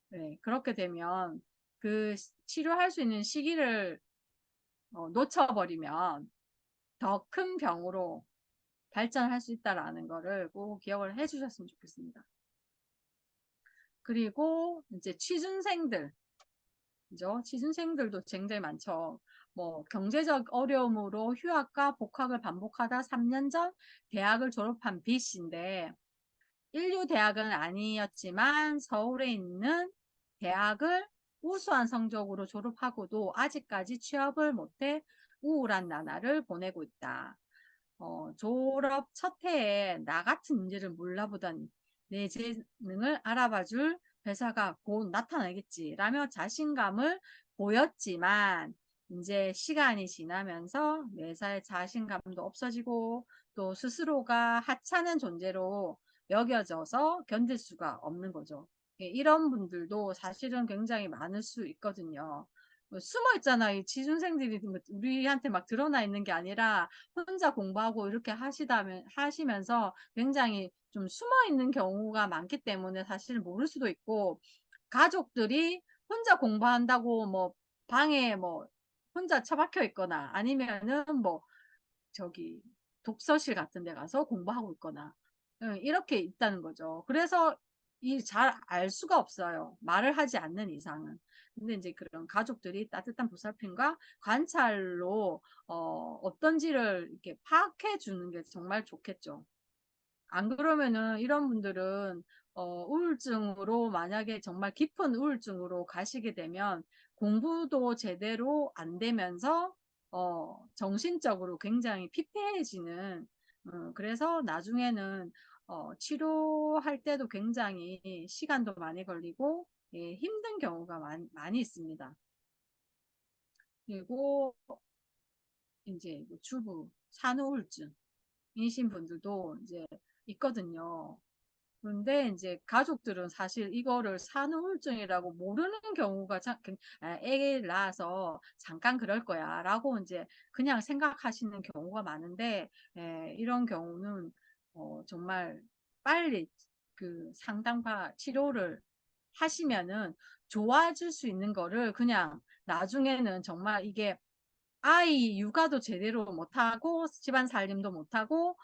네, 그렇게 되면 그 치료할 수 있는 시기를 놓쳐버리면 더 큰 병으로 발전할 수 있다라는 거를 꼭 기억을 해 주셨으면 좋겠습니다. 그리고 이제 취준생들, 그죠? 취준생들도 굉장히 많죠. 뭐 경제적 어려움으로 휴학과 복학을 반복하다 3년 전 대학을 졸업한 B 씨인데 인류 대학은 아니었지만 서울에 있는 대학을 우수한 성적으로 졸업하고도 아직까지 취업을 못해 우울한 나날을 보내고 있다. 졸업 첫 해에 나 같은 인지를 몰라보다니 내 재능을 알아봐줄 회사가 곧 나타나겠지 라며 자신감을 보였지만 이제 시간이 지나면서 매사에 자신감도 없어지고 또 스스로가 하찮은 존재로 여겨져서 견딜 수가 없는 거죠. 이런 분들도 사실은 굉장히 많을 수 있거든요. 숨어 있잖아. 이 지준생들이 우리한테 막 드러나 있는 게 아니라 혼자 공부하고 이렇게 하시면서 굉장히 좀 숨어 있는 경우가 많기 때문에 사실 모를 수도 있고 가족들이 혼자 공부한다고 뭐 방에 뭐 혼자 처박혀 있거나 아니면은 뭐 저기 독서실 같은 데 가서 공부하고 있거나 이렇게 있다는 거죠. 그래서 이 잘 알 수가 없어요. 말을 하지 않는 이상은. 근데 이제 그런 가족들이 따뜻한 보살핌과 관찰로 어떤지를 이렇게 파악해 주는 게 정말 좋겠죠. 안 그러면은 이런 분들은 우울증으로 만약에 정말 깊은 우울증으로 가시게 되면 공부도 제대로 안 되면서 정신적으로 굉장히 피폐해지는 그래서 나중에는 치료할 때도 굉장히 시간도 많이 걸리고 예, 힘든 경우가 많이 있습니다. 그리고 이제 뭐 주부 산후우울증이신 분들도 이제 있거든요. 그런데 이제 가족들은 사실 이거를 산후우울증이라고 모르는 경우가 애 낳아서 잠깐 그럴 거야라고 이제 그냥 생각하시는 경우가 많은데 이런 경우는 정말 빨리 그 상담과 치료를 하시면은 좋아질 수 있는 거를 그냥 나중에는 정말 이게 아이 육아도 제대로 못하고 집안 살림도 못하고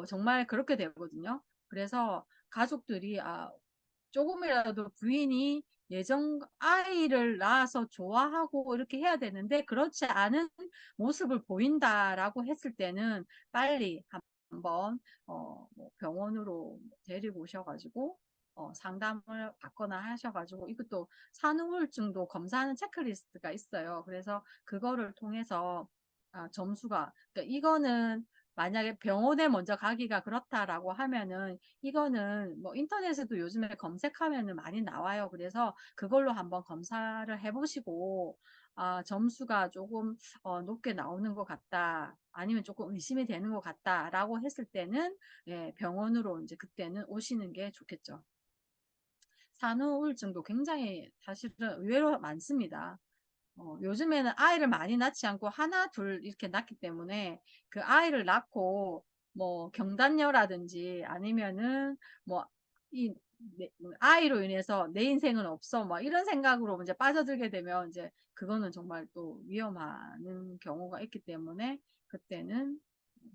정말 그렇게 되거든요. 그래서 가족들이 조금이라도 부인이 예전 아이를 낳아서 좋아하고 이렇게 해야 되는데 그렇지 않은 모습을 보인다라고 했을 때는 빨리 한번 뭐 병원으로 데리고 오셔가지고 상담을 받거나 하셔가지고 이것도 산후우울증도 검사하는 체크리스트가 있어요. 그래서 그거를 통해서 점수가 그러니까 이거는 만약에 병원에 먼저 가기가 그렇다라고 하면은 이거는 뭐 인터넷에도 요즘에 검색하면은 많이 나와요. 그래서 그걸로 한번 검사를 해보시고 점수가 조금 높게 나오는 것 같다. 아니면 조금 의심이 되는 것 같다라고 했을 때는 예, 병원으로 이제 그때는 오시는 게 좋겠죠. 산후 우울증도 굉장히 사실은 의외로 많습니다. 요즘에는 아이를 많이 낳지 않고 하나, 둘 이렇게 낳기 때문에 그 아이를 낳고 뭐 경단녀라든지 아니면은 뭐 이 아이로 인해서 내 인생은 없어 뭐 이런 생각으로 이제 빠져들게 되면 이제 그거는 정말 또 위험한 경우가 있기 때문에 그때는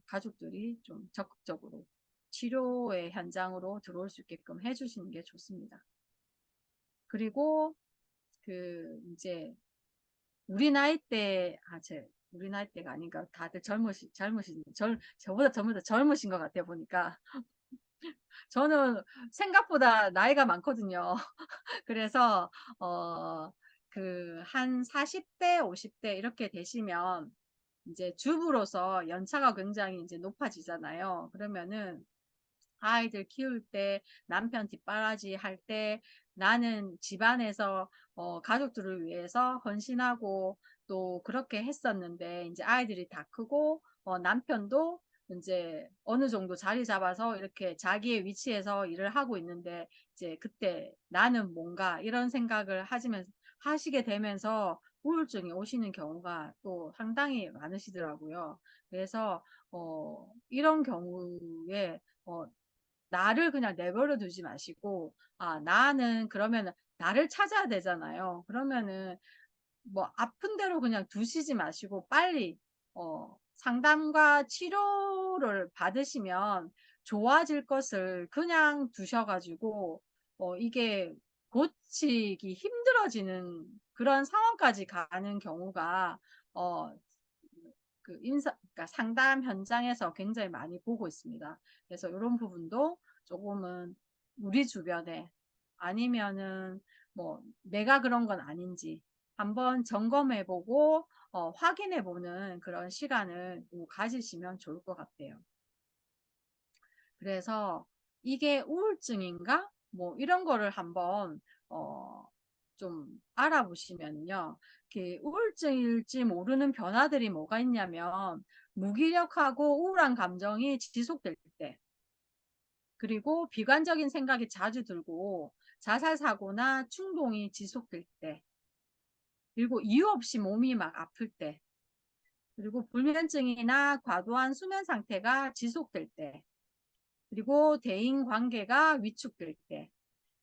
가족들이 좀 적극적으로 치료의 현장으로 들어올 수 있게끔 해주시는 게 좋습니다. 그리고 그 이제 우리 나이 때, 우리 나이 때가 아닌가. 다들 저보다 젊으신 것 같아요, 보니까. 저는 생각보다 나이가 많거든요. 그래서, 한 40대, 50대 이렇게 되시면, 이제 주부로서 연차가 굉장히 이제 높아지잖아요. 그러면은, 아이들 키울 때, 남편 뒷바라지 할 때, 나는 집안에서 가족들을 위해서 헌신하고 또 그렇게 했었는데, 이제 아이들이 다 크고, 남편도 이제 어느 정도 자리 잡아서 이렇게 자기의 위치에서 일을 하고 있는데, 이제 그때 나는 뭔가 이런 생각을 하시게 되면서 우울증이 오시는 경우가 또 상당히 많으시더라고요. 그래서, 이런 경우에, 나를 그냥 내버려 두지 마시고, 나는 그러면은 나를 찾아야 되잖아요. 그러면은 뭐 아픈 대로 그냥 두시지 마시고 빨리, 상담과 치료를 받으시면 좋아질 것을 그냥 두셔가지고, 이게 고치기 힘들어지는 그런 상황까지 가는 경우가, 어, 그러니까 상담 현장에서 굉장히 많이 보고 있습니다. 그래서 이런 부분도 조금은 우리 주변에 아니면은 뭐 내가 그런 건 아닌지 한번 점검해보고 확인해보는 그런 시간을 가지시면 좋을 것 같아요. 그래서 이게 우울증인가? 뭐 이런 거를 한번 좀 알아보시면요. 우울증일지 모르는 변화들이 뭐가 있냐면 무기력하고 우울한 감정이 지속될 때, 그리고 비관적인 생각이 자주 들고 자살 사고나 충동이 지속될 때, 그리고 이유 없이 몸이 막 아플 때, 그리고 불면증이나 과도한 수면 상태가 지속될 때, 그리고 대인 관계가 위축될 때,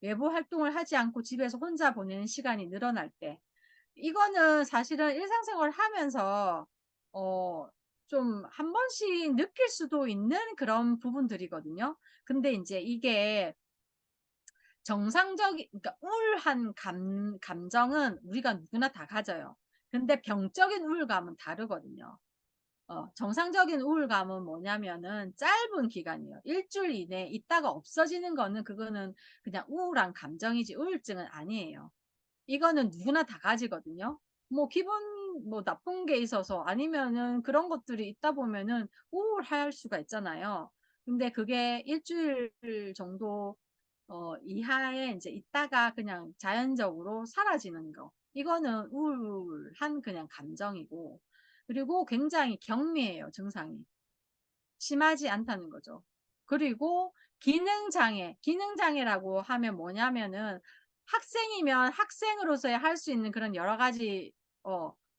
외부 활동을 하지 않고 집에서 혼자 보내는 시간이 늘어날 때, 이거는 사실은 일상생활 하면서 좀 한 번씩 느낄 수도 있는 그런 부분들이거든요. 근데 이제 이게 그러니까 우울한 감정은 우리가 누구나 다 가져요. 근데 병적인 우울감은 다르거든요. 정상적인 우울감은 뭐냐면은 짧은 기간이에요. 일주일 이내에 있다가 없어지는 거는 그거는 그냥 우울한 감정이지 우울증은 아니에요. 이거는 누구나 다 가지거든요. 뭐 기분 뭐 나쁜 게 있어서 아니면은 그런 것들이 있다 보면은 우울할 수가 있잖아요. 근데 그게 일주일 정도 이하에 이제 있다가 그냥 자연적으로 사라지는 거. 이거는 우울한 그냥 감정이고, 그리고 굉장히 경미해요, 증상이. 심하지 않다는 거죠. 그리고 기능장애라고 하면 뭐냐면은 학생이면 학생으로서의 할 수 있는 그런 여러 가지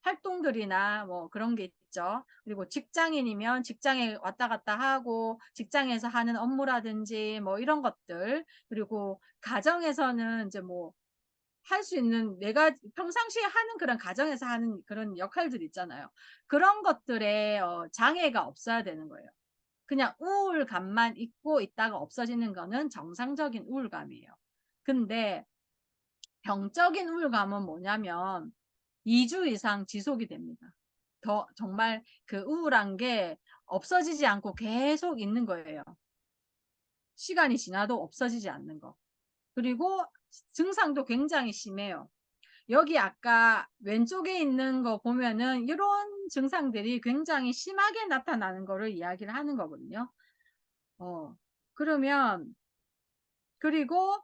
활동들이나 뭐 그런 게 있죠. 그리고 직장인이면 직장에 왔다 갔다 하고 직장에서 하는 업무라든지 뭐 이런 것들, 그리고 가정에서는 이제 뭐 할 수 있는 내가 평상시에 하는 그런 가정에서 하는 그런 역할들 있잖아요. 그런 것들에 장애가 없어야 되는 거예요. 그냥 우울감만 있고 있다가 없어지는 거는 정상적인 우울감이에요. 근데 병적인 우울감은 뭐냐면 2주 이상 지속이 됩니다. 정말 그 우울한 게 없어지지 않고 계속 있는 거예요. 시간이 지나도 없어지지 않는 거. 그리고 증상도 굉장히 심해요. 여기 아까 왼쪽에 있는 거 보면은 이런 증상들이 굉장히 심하게 나타나는 거를 이야기를 하는 거거든요. 그러면 그리고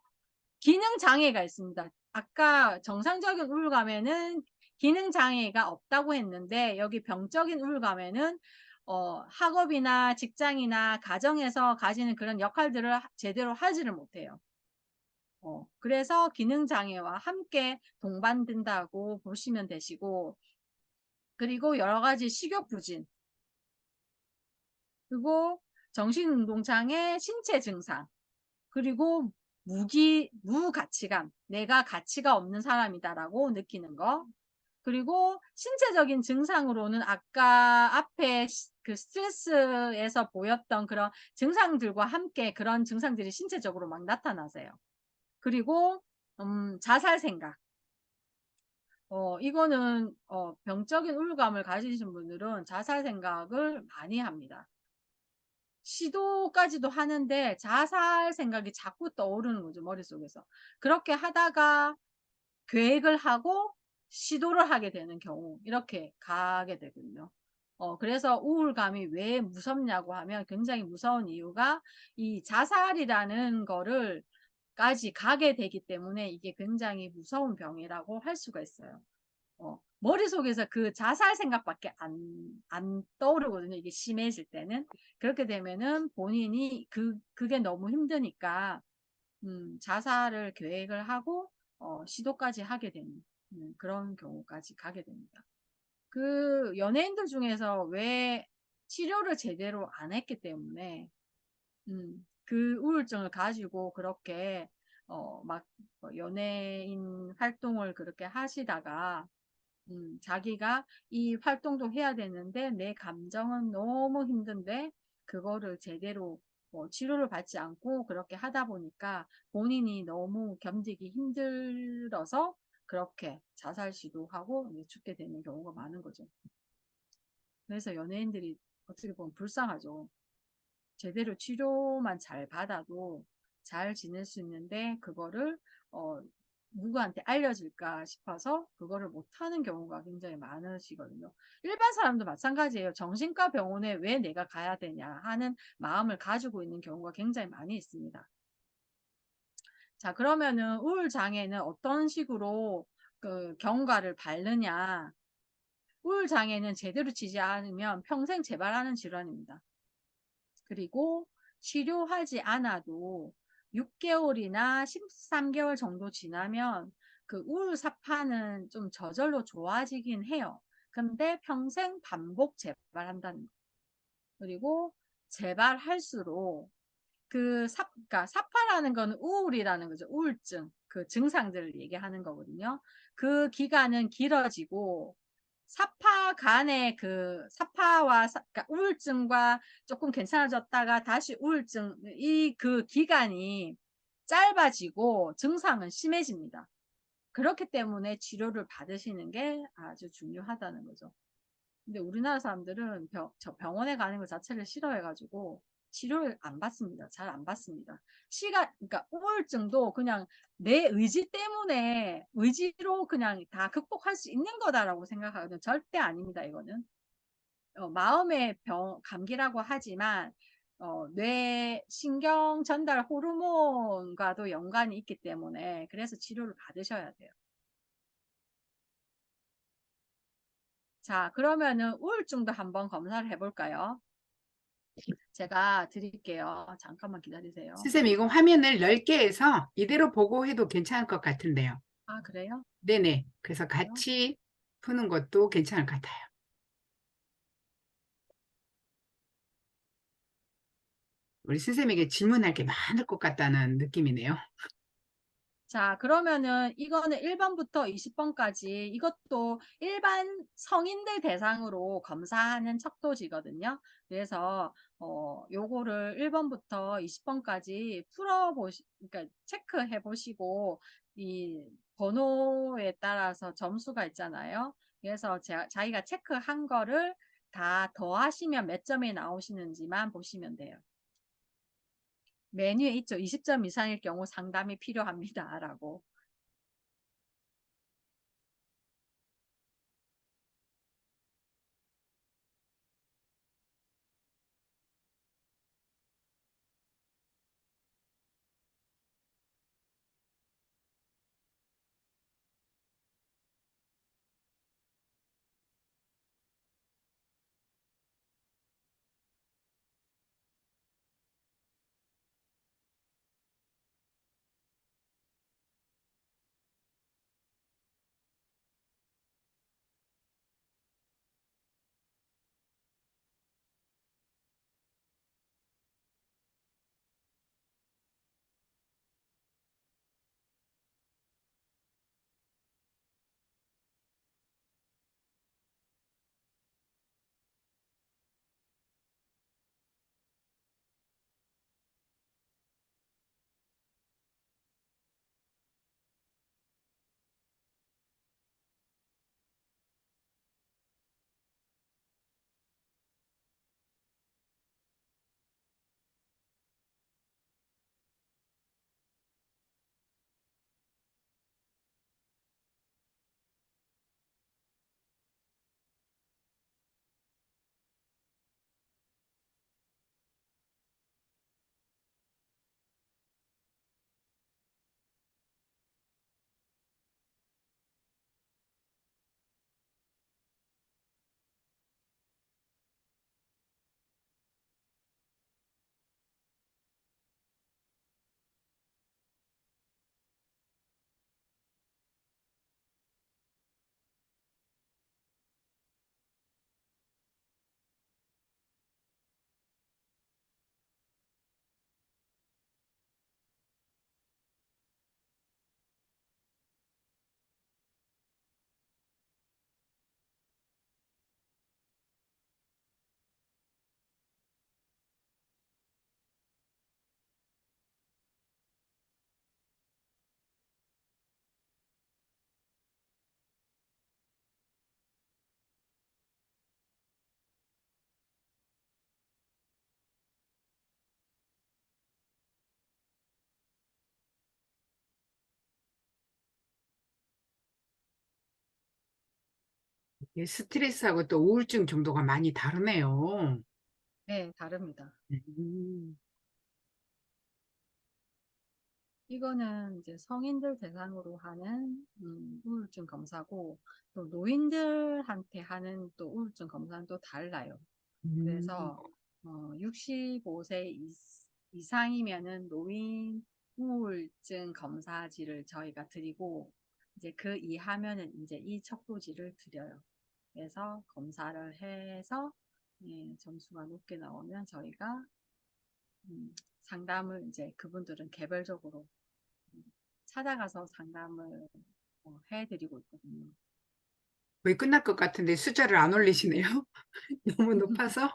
기능 장애가 있습니다. 아까 정상적인 우울감에는 기능 장애가 없다고 했는데 여기 병적인 우울감에는 학업이나 직장이나 가정에서 가지는 그런 역할들을 제대로 하지를 못해요. 그래서 기능장애와 함께 동반된다고 보시면 되시고, 그리고 여러 가지 식욕부진, 그리고 정신운동장애, 신체 증상, 그리고 무가치감, 내가 가치가 없는 사람이다라고 느끼는 거. 그리고 신체적인 증상으로는 아까 앞에 그 스트레스에서 보였던 그런 증상들과 함께 그런 증상들이 신체적으로 막 나타나세요. 그리고 자살 생각. 이거는 병적인 우울감을 가지신 분들은 자살 생각을 많이 합니다. 시도까지도 하는데 자살 생각이 자꾸 떠오르는 거죠, 머릿속에서. 그렇게 하다가 계획을 하고 시도를 하게 되는 경우, 이렇게 가게 되거든요. 그래서 우울감이 왜 무섭냐고 하면 굉장히 무서운 이유가 이 자살이라는 거를 까지 가게 되기 때문에 이게 굉장히 무서운 병이라고 할 수가 있어요. 머릿속에서 그 자살 생각밖에 안 떠오르거든요. 이게 심해질 때는. 그렇게 되면은 본인이 그게 너무 힘드니까, 자살을 계획을 하고, 시도까지 하게 되는, 그런 경우까지 가게 됩니다. 그 연예인들 중에서 왜 치료를 제대로 안 했기 때문에, 그 우울증을 가지고 그렇게, 막 연예인 활동을 그렇게 하시다가, 자기가 이 활동도 해야 되는데 내 감정은 너무 힘든데 그거를 제대로 치료를 받지 않고 그렇게 하다 보니까 본인이 너무 견디기 힘들어서 그렇게 자살 시도하고 이제 죽게 되는 경우가 많은 거죠. 그래서 연예인들이 어떻게 보면 불쌍하죠. 제대로 치료만 잘 받아도 잘 지낼 수 있는데 그거를 어, 누구한테 알려줄까 싶어서 그거를 못하는 경우가 굉장히 많으시거든요. 일반 사람도 마찬가지예요. 정신과 병원에 왜 내가 가야 되냐 하는 마음을 가지고 있는 경우가 굉장히 많이 있습니다. 자, 그러면은 우울 장애는 어떤 식으로 그 경과를 밟느냐? 우울 장애는 제대로 치지 않으면 평생 재발하는 질환입니다. 그리고 치료하지 않아도 6개월이나 13개월 정도 지나면 그 우울 사파는 좀 저절로 좋아지긴 해요. 근데 평생 반복 재발한다는 거. 그리고 재발할수록 그러니까 사파라는 건 우울이라는 거죠. 우울증. 그 증상들을 얘기하는 거거든요. 그 기간은 길어지고 사파 간의 그 사파와 그러니까 우울증과 조금 괜찮아졌다가 다시 우울증 그 기간이 짧아지고 증상은 심해집니다. 그렇기 때문에 치료를 받으시는 게 아주 중요하다는 거죠. 근데 우리나라 사람들은 저 병원에 가는 것 자체를 싫어해가지고 치료를 안 받습니다. 잘 안 받습니다. 그러니까 우울증도 그냥 내 의지 때문에 의지로 그냥 다 극복할 수 있는 거다라고 생각하거든요. 절대 아닙니다. 이거는 마음의 감기라고 하지만 뇌 신경 전달 호르몬과도 연관이 있기 때문에 그래서 치료를 받으셔야 돼요. 자, 그러면은 우울증도 한번 검사를 해볼까요? 제가 드릴게요. 잠깐만 기다리세요. 선생님, 이거 화면을 넓게 해서 이대로 보고 해도 괜찮을 것 같은데요. 아, 그래요? 네네. 그래서 그래요? 같이 푸는 것도 괜찮을 것 같아요. 우리 선생님에게 질문할 게 많을 것 같다는 느낌이네요. 자, 그러면은 이거는 1번부터 20번까지 이것도 일반 성인들 대상으로 검사하는 척도지거든요. 그래서 요거를 1번부터 20번까지 그러니까 체크해 보시고 이 번호에 따라서 점수가 있잖아요. 그래서 자기가 체크한 거를 다 더하시면 몇 점이 나오시는지만 보시면 돼요. 메뉴에 있죠. 20점 이상일 경우 상담이 필요합니다. 라고. 이 스트레스하고 또 우울증 정도가 많이 다르네요. 네, 다릅니다. 음. 이거는 이제 성인들 대상으로 하는 우울증 검사고 또 노인들한테 하는 또 우울증 검사는 또 달라요. 음. 그래서 65세 이상이면은 노인 우울증 검사지를 저희가 드리고 이제 그 이하면은 이제 이 척도지를 드려요. 그래서 검사를 해서 점수가 높게 나오면 저희가 상담을 이제 그분들은 개별적으로 찾아가서 상담을 해드리고 있거든요. 거의 끝날 것 같은데 숫자를 안 올리시네요. 너무 높아서.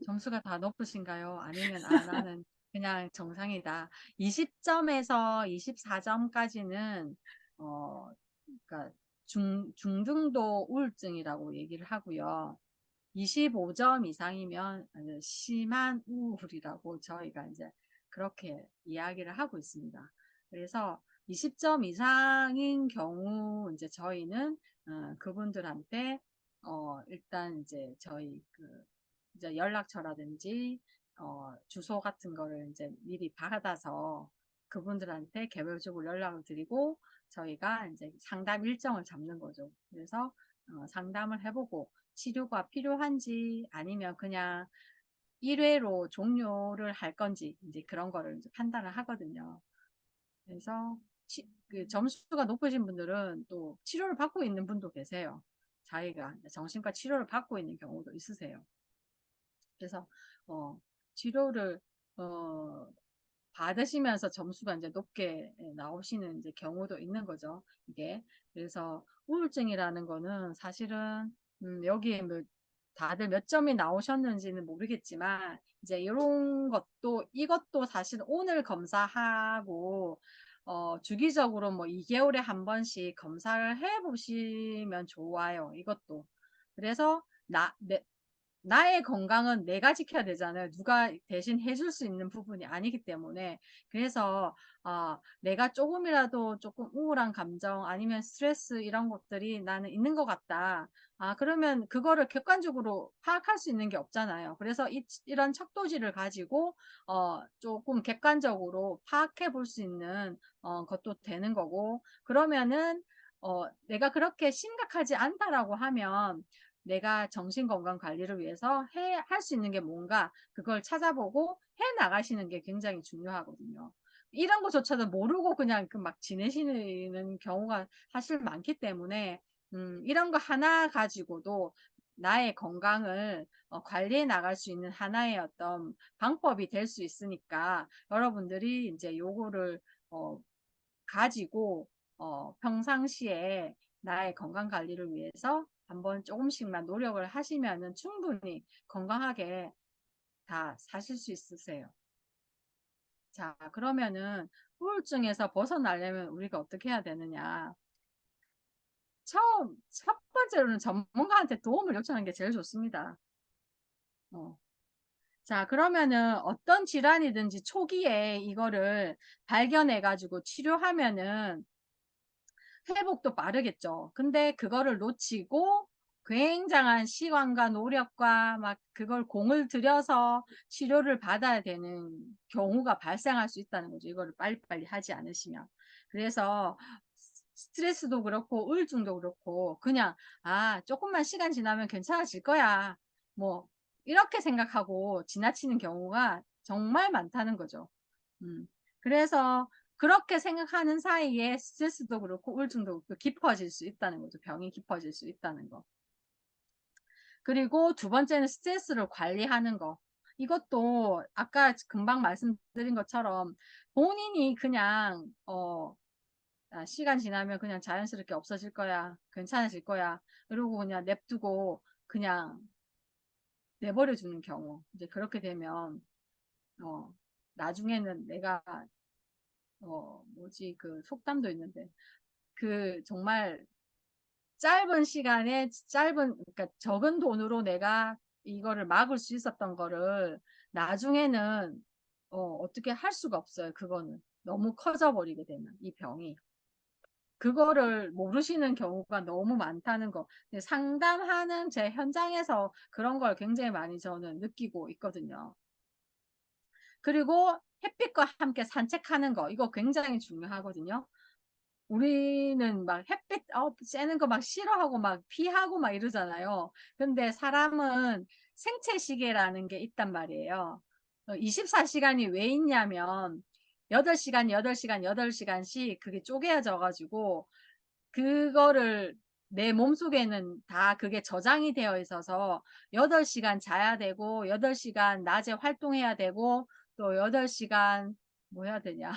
점수가 다 높으신가요? 아니면 아 나는 그냥 정상이다. 20점에서 24점까지는 그러니까 중등도 우울증이라고 얘기를 하고요. 25점 이상이면 심한 우울이라고 저희가 이제 그렇게 이야기를 하고 있습니다. 그래서 20점 이상인 경우 이제 저희는 그분들한테 일단 이제 저희 그 이제 연락처라든지 주소 같은 거를 이제 미리 받아서 그분들한테 개별적으로 연락을 드리고 저희가 이제 상담 일정을 잡는 거죠. 그래서 상담을 해보고 치료가 필요한지 아니면 그냥 1회로 종료를 할 건지 이제 그런 거를 이제 판단을 하거든요. 그래서 그 점수가 높으신 분들은 또 치료를 받고 있는 분도 계세요. 자기가 정신과 치료를 받고 있는 경우도 있으세요. 그래서 치료를 어, 받으시면서 점수가 이제 높게 나오시는 이제 경우도 있는 거죠. 이게 그래서 우울증이라는 거는 사실은 여기에 뭐 다들 몇 점이 나오셨는지는 모르겠지만 이제 이런 것도 이것도 사실 오늘 검사하고 주기적으로 뭐 2개월에 한 번씩 검사를 해 보시면 좋아요. 이것도. 그래서 나의 건강은 내가 지켜야 되잖아요. 누가 대신 해줄 수 있는 부분이 아니기 때문에. 그래서 내가 조금이라도 조금 우울한 감정 아니면 스트레스 이런 것들이 나는 있는 것 같다. 그러면 그거를 객관적으로 파악할 수 있는 게 없잖아요. 그래서 이런 척도지를 가지고 조금 객관적으로 파악해 볼 수 있는 것도 되는 거고 그러면은 내가 그렇게 심각하지 않다라고 하면 내가 정신건강 관리를 위해서 할 수 있는 게 뭔가 그걸 찾아보고 해 나가시는 게 굉장히 중요하거든요. 이런 것조차도 모르고 그냥 그 막 지내시는 경우가 사실 많기 때문에 이런 거 하나 가지고도 나의 건강을 관리해 나갈 수 있는 하나의 어떤 방법이 될 수 있으니까 여러분들이 이제 요거를 어, 가지고 평상시에 나의 건강 관리를 위해서 한번 조금씩만 노력을 하시면은 충분히 건강하게 다 사실 수 있으세요. 자, 그러면은 우울증에서 벗어나려면 우리가 어떻게 해야 되느냐? 첫 번째로는 전문가한테 도움을 요청하는 게 제일 좋습니다. 어. 자, 그러면은 어떤 질환이든지 초기에 이거를 발견해가지고 치료하면은 회복도 빠르겠죠. 근데 그거를 놓치고 굉장한 시간과 노력과 막 그걸 공을 들여서 치료를 받아야 되는 경우가 발생할 수 있다는 거죠. 이거를 빨리빨리 하지 않으시면. 그래서 스트레스도 그렇고 우울증도 그렇고 그냥 조금만 시간 지나면 괜찮아질 거야. 뭐 이렇게 생각하고 지나치는 경우가 정말 많다는 거죠. 음. 그래서 그렇게 생각하는 사이에 스트레스도 그렇고 우울증도 그렇고 깊어질 수 있다는 거죠. 병이 깊어질 수 있다는 거. 그리고 두 번째는 스트레스를 관리하는 거. 이것도 아까 금방 말씀드린 것처럼 본인이 그냥 시간 지나면 그냥 자연스럽게 없어질 거야. 괜찮아질 거야. 그리고 그냥 냅두고 그냥 내버려 두는 경우. 이제 그렇게 되면 나중에는 내가 뭐지 그 속담도 있는데 정말 짧은 시간에 그러니까 적은 돈으로 내가 이거를 막을 수 있었던 거를 나중에는 어떻게 할 수가 없어요. 그거는 너무 커져 버리게 되면 이 병이. 그거를 모르시는 경우가 너무 많다는 거. 근데 상담하는 제 현장에서 그런 걸 굉장히 많이 저는 느끼고 있거든요. 그리고 햇빛과 함께 산책하는 거, 이거 굉장히 중요하거든요. 우리는 막 햇빛 쬐는 거 막 싫어하고 막 피하고 막 이러잖아요. 근데 사람은 생체 시계라는 게 있단 말이에요. 24시간이 왜 있냐면 8시간, 8시간, 8시간씩 그게 쪼개져 가지고 그거를 내 몸속에는 다 그게 저장이 되어 있어서 8시간 자야 되고 8시간 낮에 활동해야 되고 또 8시간 뭐 해야 되냐.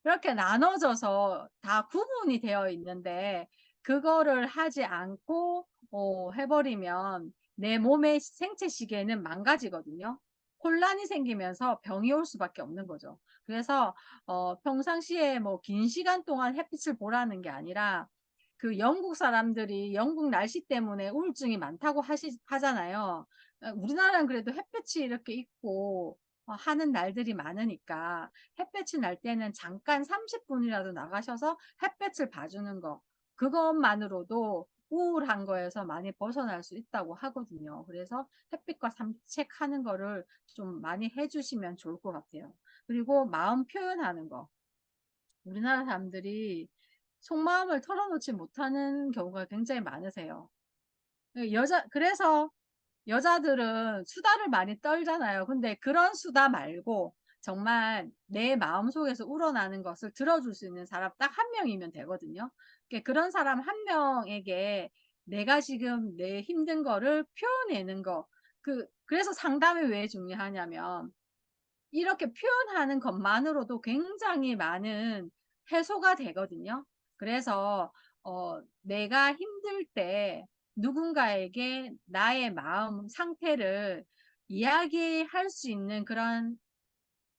그렇게 나눠져서 다 구분이 되어 있는데 그거를 하지 않고 해 버리면 내 몸의 생체 시계는 망가지거든요. 혼란이 생기면서 병이 올 수밖에 없는 거죠. 그래서 평상시에 뭐 긴 시간 동안 햇빛을 보라는 게 아니라 그 영국 사람들이 영국 날씨 때문에 우울증이 많다고 하잖아요. 우리나라는 그래도 햇볕이 이렇게 있고 하는 날들이 많으니까 햇볕이 날 때는 잠깐 30분이라도 나가셔서 햇볕을 봐주는 거. 그것만으로도 우울한 거에서 많이 벗어날 수 있다고 하거든요. 그래서 햇빛과 산책하는 거를 좀 많이 해주시면 좋을 것 같아요. 그리고 마음 표현하는 거. 우리나라 사람들이 속마음을 털어놓지 못하는 경우가 굉장히 많으세요. 그래서 여자들은 수다를 많이 떨잖아요. 근데 그런 수다 말고 정말 내 마음속에서 우러나는 것을 들어줄 수 있는 사람 딱 한 명이면 되거든요. 그런 사람 한 명에게 내가 지금 내 힘든 거를 표현내는 거. 그래서 상담이 왜 중요하냐면 이렇게 표현하는 것만으로도 굉장히 많은 해소가 되거든요. 그래서 내가 힘들 때 누군가에게 나의 마음 상태를 이야기할 수 있는 그런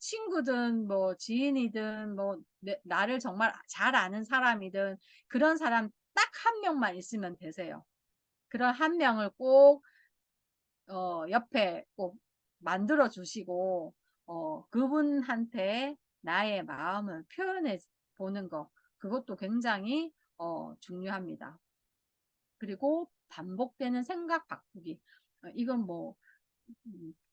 친구든 뭐 지인이든 뭐 나를 정말 잘 아는 사람이든 그런 사람 딱 한 명만 있으면 되세요. 그런 한 명을 꼭 옆에 꼭 만들어 주시고 그분한테 나의 마음을 표현해 보는 거, 그것도 굉장히 중요합니다. 그리고 반복되는 생각 바꾸기. 이건 뭐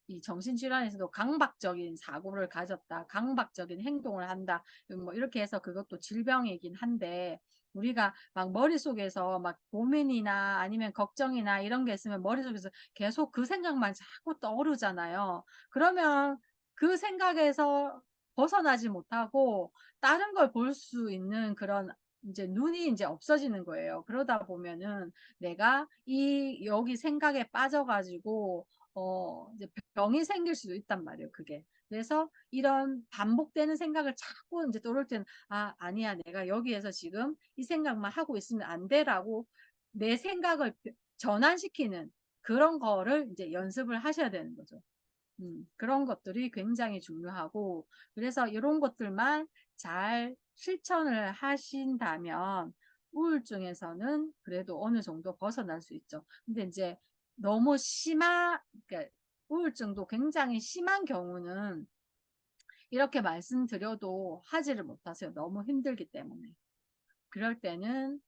이 정신질환에서도 강박적인 사고를 가졌다, 강박적인 행동을 한다, 뭐 이렇게 해서 그것도 질병이긴 한데 우리가 막 머릿속에서 막 고민이나 아니면 걱정이나 이런 게 있으면 머릿속에서 계속 그 생각만 자꾸 떠오르잖아요. 그러면 그 생각에서 벗어나지 못하고 다른 걸 볼 수 있는 그런 이제 눈이 이제 없어지는 거예요. 그러다 보면은 내가 여기 생각에 빠져가지고 이제 병이 생길 수도 있단 말이에요, 그게. 그래서 이런 반복되는 생각을 자꾸 이제 떠올 때는 아니야. 내가 여기에서 지금 이 생각만 하고 있으면 안 돼라고 내 생각을 전환시키는 그런 거를 이제 연습을 하셔야 되는 거죠. 그런 것들이 굉장히 중요하고 그래서 이런 것들만 잘 실천을 하신다면 우울증에서는 그래도 어느 정도 벗어날 수 있죠. 근데 이제 너무 그러니까 우울증도 굉장히 심한 경우는 이렇게 말씀드려도 하지를 못하세요. 너무 힘들기 때문에. 그럴 때는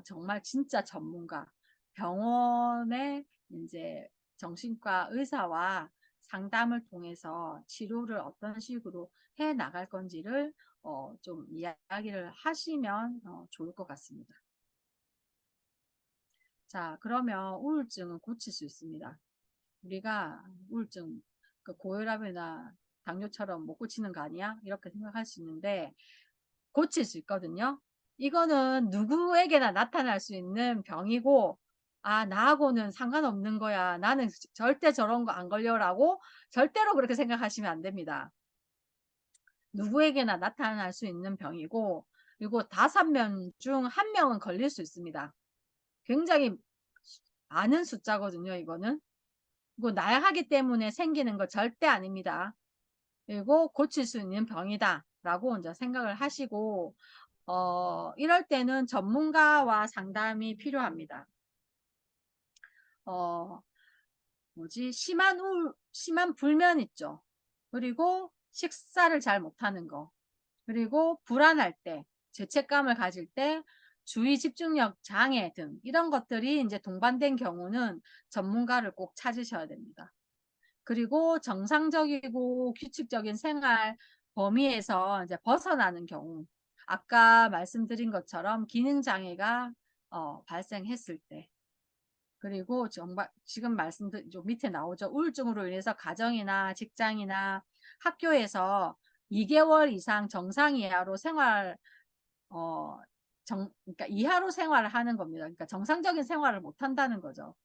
정말 진짜 전문가, 병원의 이제 정신과 의사와 상담을 통해서 치료를 어떤 식으로 해 나갈 건지를 좀 이야기를 하시면 좋을 것 같습니다. 자, 그러면 우울증은 고칠 수 있습니다. 우리가 우울증, 고혈압이나 당뇨처럼 못 고치는 거 아니야? 이렇게 생각할 수 있는데 고칠 수 있거든요. 이거는 누구에게나 나타날 수 있는 병이고 나하고는 상관없는 거야. 나는 절대 저런 거 안 걸려라고 절대로 그렇게 생각하시면 안 됩니다. 누구에게나 나타날 수 있는 병이고 그리고 5명 중 1명은 걸릴 수 있습니다. 굉장히 많은 숫자거든요, 이거는. 이거 나약하기 때문에 생기는 거 절대 아닙니다. 그리고 고칠 수 있는 병이다 라고 이제 생각을 하시고 이럴 때는 전문가와 상담이 필요합니다. 심한 불면 있죠. 그리고 식사를 잘 못하는 거. 그리고 불안할 때, 죄책감을 가질 때 주의 집중력 장애 등 이런 것들이 이제 동반된 경우는 전문가를 꼭 찾으셔야 됩니다. 그리고 정상적이고 규칙적인 생활 범위에서 이제 벗어나는 경우, 아까 말씀드린 것처럼 기능 장애가 발생했을 때, 그리고 정말 지금 말씀드린 좀 밑에 나오죠. 우울증으로 인해서 가정이나 직장이나 학교에서 2개월 이상 정상 이하로 생활 어, 그러니까 이하로 생활을 하는 겁니다. 그러니까 정상적인 생활을 못 한다는 거죠.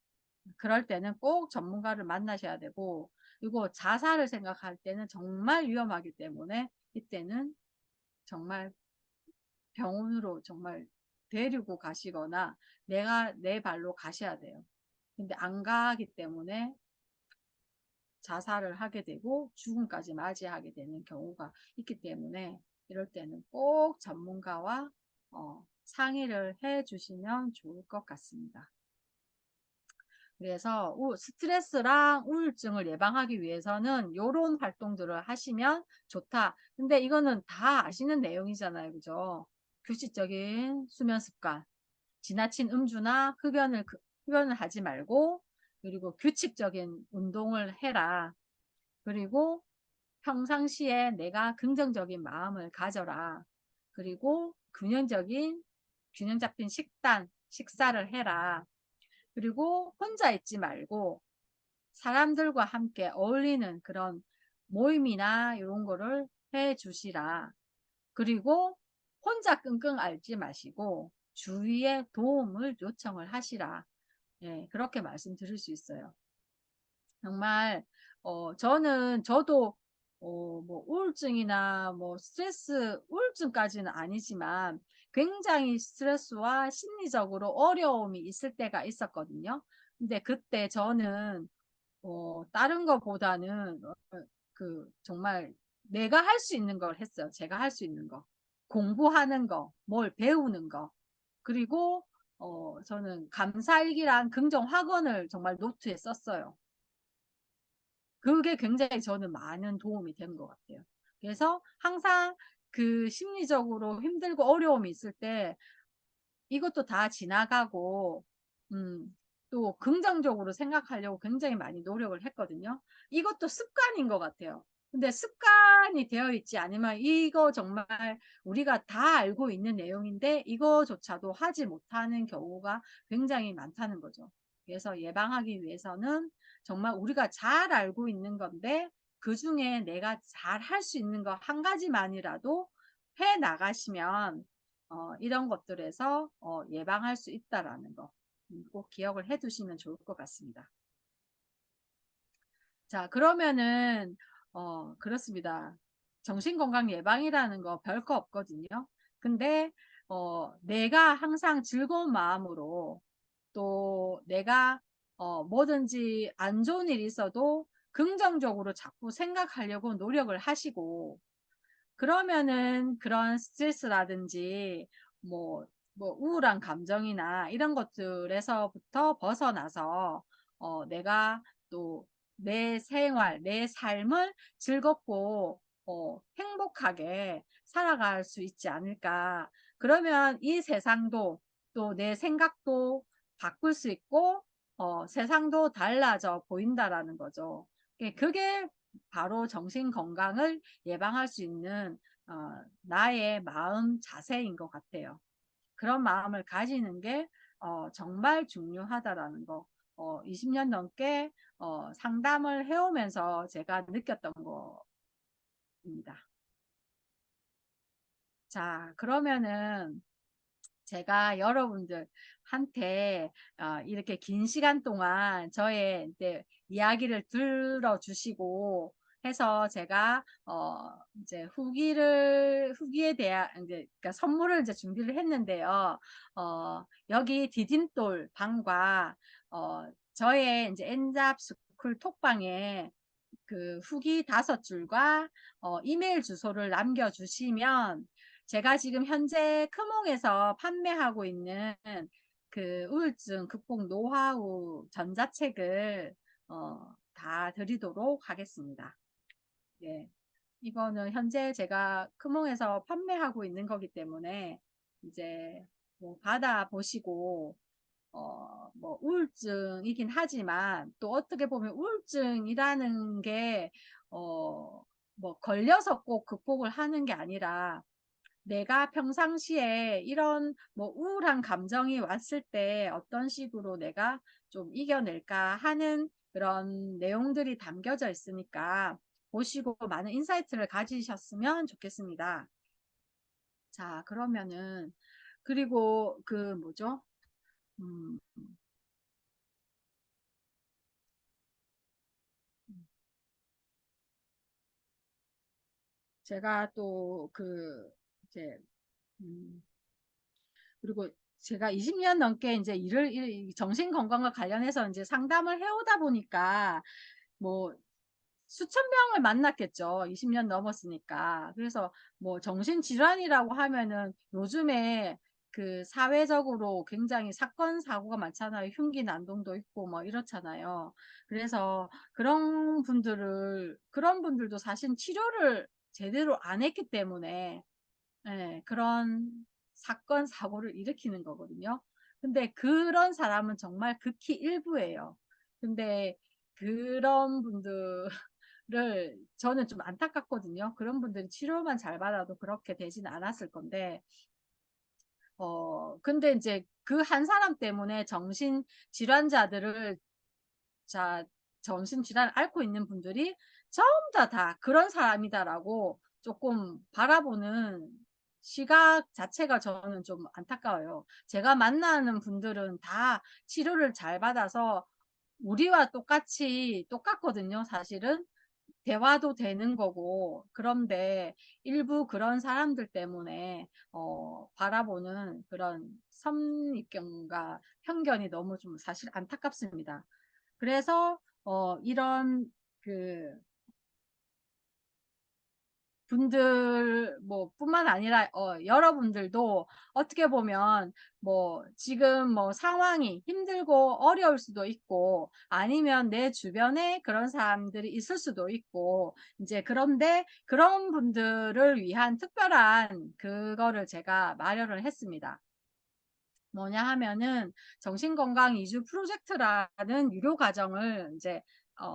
그럴 때는 꼭 전문가를 만나셔야 되고, 그리고 자살을 생각할 때는 정말 위험하기 때문에 이때는 정말 병원으로 정말 데리고 가시거나 내가 내 발로 가셔야 돼요. 근데 안 가기 때문에 자살을 하게 되고 죽음까지 맞이하게 되는 경우가 있기 때문에 이럴 때는 꼭 전문가와 상의를 해 주시면 좋을 것 같습니다. 그래서 스트레스랑 우울증을 예방하기 위해서는 이런 활동들을 하시면 좋다. 근데 이거는 다 아시는 내용이잖아요. 그죠? 규칙적인 수면 습관, 지나친 음주나 흡연을 하지 말고, 그리고 규칙적인 운동을 해라. 그리고 평상시에 내가 긍정적인 마음을 가져라. 그리고 균형 잡힌 식사를 해라. 그리고 혼자 있지 말고 사람들과 함께 어울리는 그런 모임이나 이런 거를 해 주시라. 그리고 혼자 끙끙 앓지 마시고 주위에 도움을 요청을 하시라. 예, 그렇게 말씀드릴 수 있어요. 정말 저도 뭐 우울증이나 뭐 스트레스 우울증까지는 아니지만 굉장히 스트레스와 심리적으로 어려움이 있을 때가 있었거든요. 근데 그때 저는 다른 것보다는 정말 내가 할 수 있는 걸 했어요. 제가 할 수 있는 거. 공부하는 거, 뭘 배우는 거. 그리고 저는 감사일기랑 긍정 확언을 정말 노트에 썼어요. 그게 굉장히 저는 많은 도움이 된 것 같아요. 그래서 항상 그 심리적으로 힘들고 어려움이 있을 때 이것도 다 지나가고, 또 긍정적으로 생각하려고 굉장히 많이 노력을 했거든요. 이것도 습관인 것 같아요. 근데 습관이 되어 있지 않으면 이거 정말 우리가 다 알고 있는 내용인데 이거조차도 하지 못하는 경우가 굉장히 많다는 거죠. 그래서 예방하기 위해서는 정말 우리가 잘 알고 있는 건데 그 중에 내가 잘 할 수 있는 거 한 가지만이라도 해 나가시면 이런 것들에서 예방할 수 있다라는 거 꼭 기억을 해 두시면 좋을 것 같습니다. 자, 그러면은 그렇습니다. 정신건강 예방이라는 거 별거 없거든요. 근데 내가 항상 즐거운 마음으로 또 내가 뭐든지 안 좋은 일이 있어도 긍정적으로 자꾸 생각하려고 노력을 하시고 그러면은 그런 스트레스라든지 뭐, 우울한 감정이나 이런 것들에서부터 벗어나서 내가 또 내 생활, 내 삶을 즐겁고 행복하게 살아갈 수 있지 않을까. 그러면 이 세상도 또 내 생각도 바꿀 수 있고 세상도 달라져 보인다라는 거죠. 그게 바로 정신 건강을 예방할 수 있는 나의 마음 자세인 것 같아요. 그런 마음을 가지는 게 정말 중요하다라는 거. 20년 넘게 상담을 해오면서 제가 느꼈던 겁니다. 자, 그러면은 제가 여러분들한테 이렇게 긴 시간 동안 저의 이제 이야기를 들어주시고 해서 제가 이제 후기에 대한 이제 그러니까 선물을 이제 준비를 했는데요. 여기 디딤돌 방과 저의 이제 엔잡 스쿨 톡방에 그 후기 5줄과 이메일 주소를 남겨주시면 제가 지금 현재 크몽에서 판매하고 있는 그 우울증 극복 노하우 전자책을 다 드리도록 하겠습니다. 예. 이거는 현재 제가 크몽에서 판매하고 있는 거기 때문에 이제 뭐 받아보시고 뭐 우울증이긴 하지만 또 어떻게 보면 우울증이라는 게 뭐 걸려서 꼭 극복을 하는 게 아니라 내가 평상시에 이런 뭐 우울한 감정이 왔을 때 어떤 식으로 내가 좀 이겨낼까 하는 그런 내용들이 담겨져 있으니까 보시고 많은 인사이트를 가지셨으면 좋겠습니다. 자, 그러면은 그리고 그 뭐죠? 음, 제가 또 그 이제 음, 그리고 제가 20년 넘게 이제 정신 건강과 관련해서 이제 상담을 해오다 보니까 뭐 수천 명을 만났겠죠. 20년 넘었으니까. 그래서 뭐 정신질환이라고 하면은 요즘에 그 사회적으로 굉장히 사건, 사고가 많잖아요. 흉기 난동도 있고 뭐 이렇잖아요. 그래서 그런 분들도 사실 치료를 제대로 안 했기 때문에 예, 그런 사건, 사고를 일으키는 거거든요. 근데 그런 사람은 정말 극히 일부예요. 근데 그런 분들을 저는 좀 안타깝거든요. 그런 분들이 치료만 잘 받아도 그렇게 되진 않았을 건데, 근데 이제 그 한 사람 때문에 질환자들을, 자, 정신질환을 앓고 있는 분들이 전부 다 그런 사람이다라고 조금 바라보는 시각 자체가 저는 좀 안타까워요. 제가 만나는 분들은 다 치료를 잘 받아서 우리와 똑같거든요, 사실은. 대화도 되는 거고. 그런데 일부 그런 사람들 때문에, 바라보는 그런 선입견과 편견이 너무 좀 사실 안타깝습니다. 그래서 이런 그 분들 뭐 뿐만 아니라 여러분들도 어떻게 보면 뭐 지금 뭐 상황이 힘들고 어려울 수도 있고 아니면 내 주변에 그런 사람들이 있을 수도 있고 이제 그런데 그런 분들을 위한 특별한 그거를 제가 마련을 했습니다. 뭐냐 하면은 정신건강 이주 프로젝트라는 유료 과정을 이제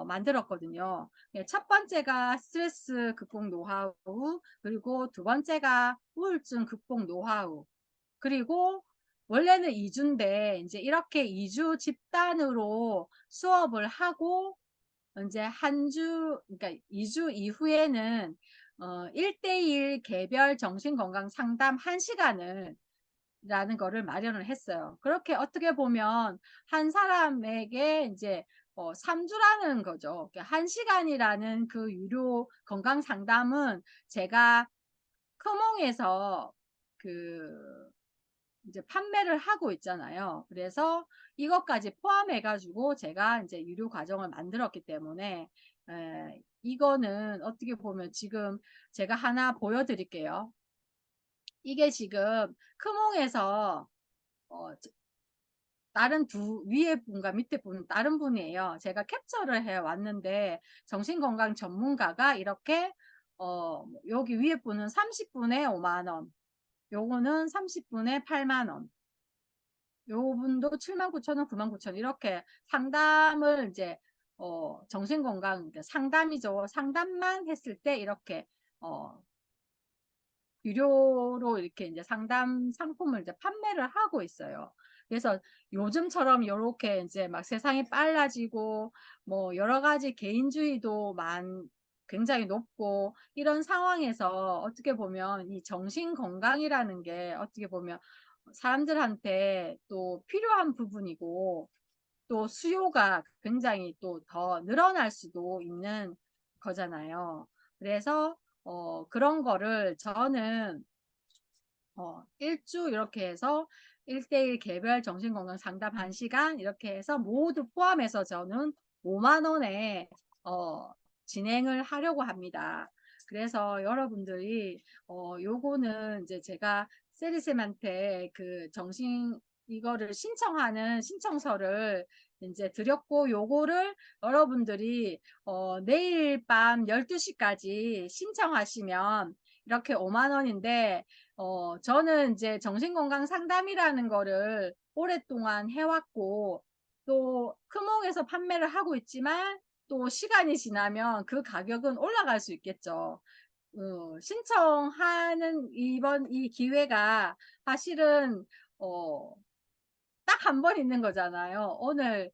만들었거든요. 예, 첫 번째가 스트레스 극복 노하우, 그리고 두 번째가 우울증 극복 노하우, 그리고 원래는 2주인데 이제 이렇게 2주 집단으로 수업을 하고 이제 그러니까 2주 이후에는 1대1 개별 정신건강 상담 1시간을 라는 거를 마련을 했어요. 그렇게 어떻게 보면 한 사람에게 이제 3주라는 거죠. 1시간이라는 그 유료 건강 상담은 제가 크몽에서 그 이제 판매를 하고 있잖아요. 그래서 이것까지 포함해 가지고 제가 이제 유료 과정을 만들었기 때문에 이거는 어떻게 보면 지금 제가 하나 보여드릴게요. 이게 지금 크몽에서 다른 위에 분과 밑에 분 다른 분이에요. 제가 캡처를 해 왔는데 정신건강 전문가가 이렇게 여기 위에 분은 30분에 5만 원, 요거는 30분에 8만 원, 요 분도 7만 9천 원, 9만 9천 원 이렇게 상담을 이제 정신건강 그러니까 상담이죠. 상담만 했을 때 이렇게 어, 유료로 이렇게 이제 상담 상품을 이제 판매를 하고 있어요. 그래서 요즘처럼 이렇게 이제 막 세상이 빨라지고 뭐 여러 가지 개인주의도 굉장히 높고 이런 상황에서 어떻게 보면 이 정신 건강이라는 게 어떻게 보면 사람들한테 또 필요한 부분이고 또 수요가 굉장히 또 더 늘어날 수도 있는 거잖아요. 그래서 그런 거를 저는 1주 이렇게 해서 1대1 개별 정신건강 상담 1시간 이렇게 해서 모두 포함해서 저는 5만 원에 진행을 하려고 합니다. 그래서 여러분들이 요거는 이제 제가 세리쌤한테 그 이거를 신청하는 신청서를 이제 드렸고, 요거를 여러분들이 내일 밤 12시까지 신청하시면 이렇게 5만 원인데, 저는 이제 정신건강 상담이라는 거를 오랫동안 해왔고, 또 크몽에서 판매를 하고 있지만, 또 시간이 지나면 그 가격은 올라갈 수 있겠죠. 신청하는 이번 이 기회가 사실은 어, 딱 한 번 있는 거잖아요. 오늘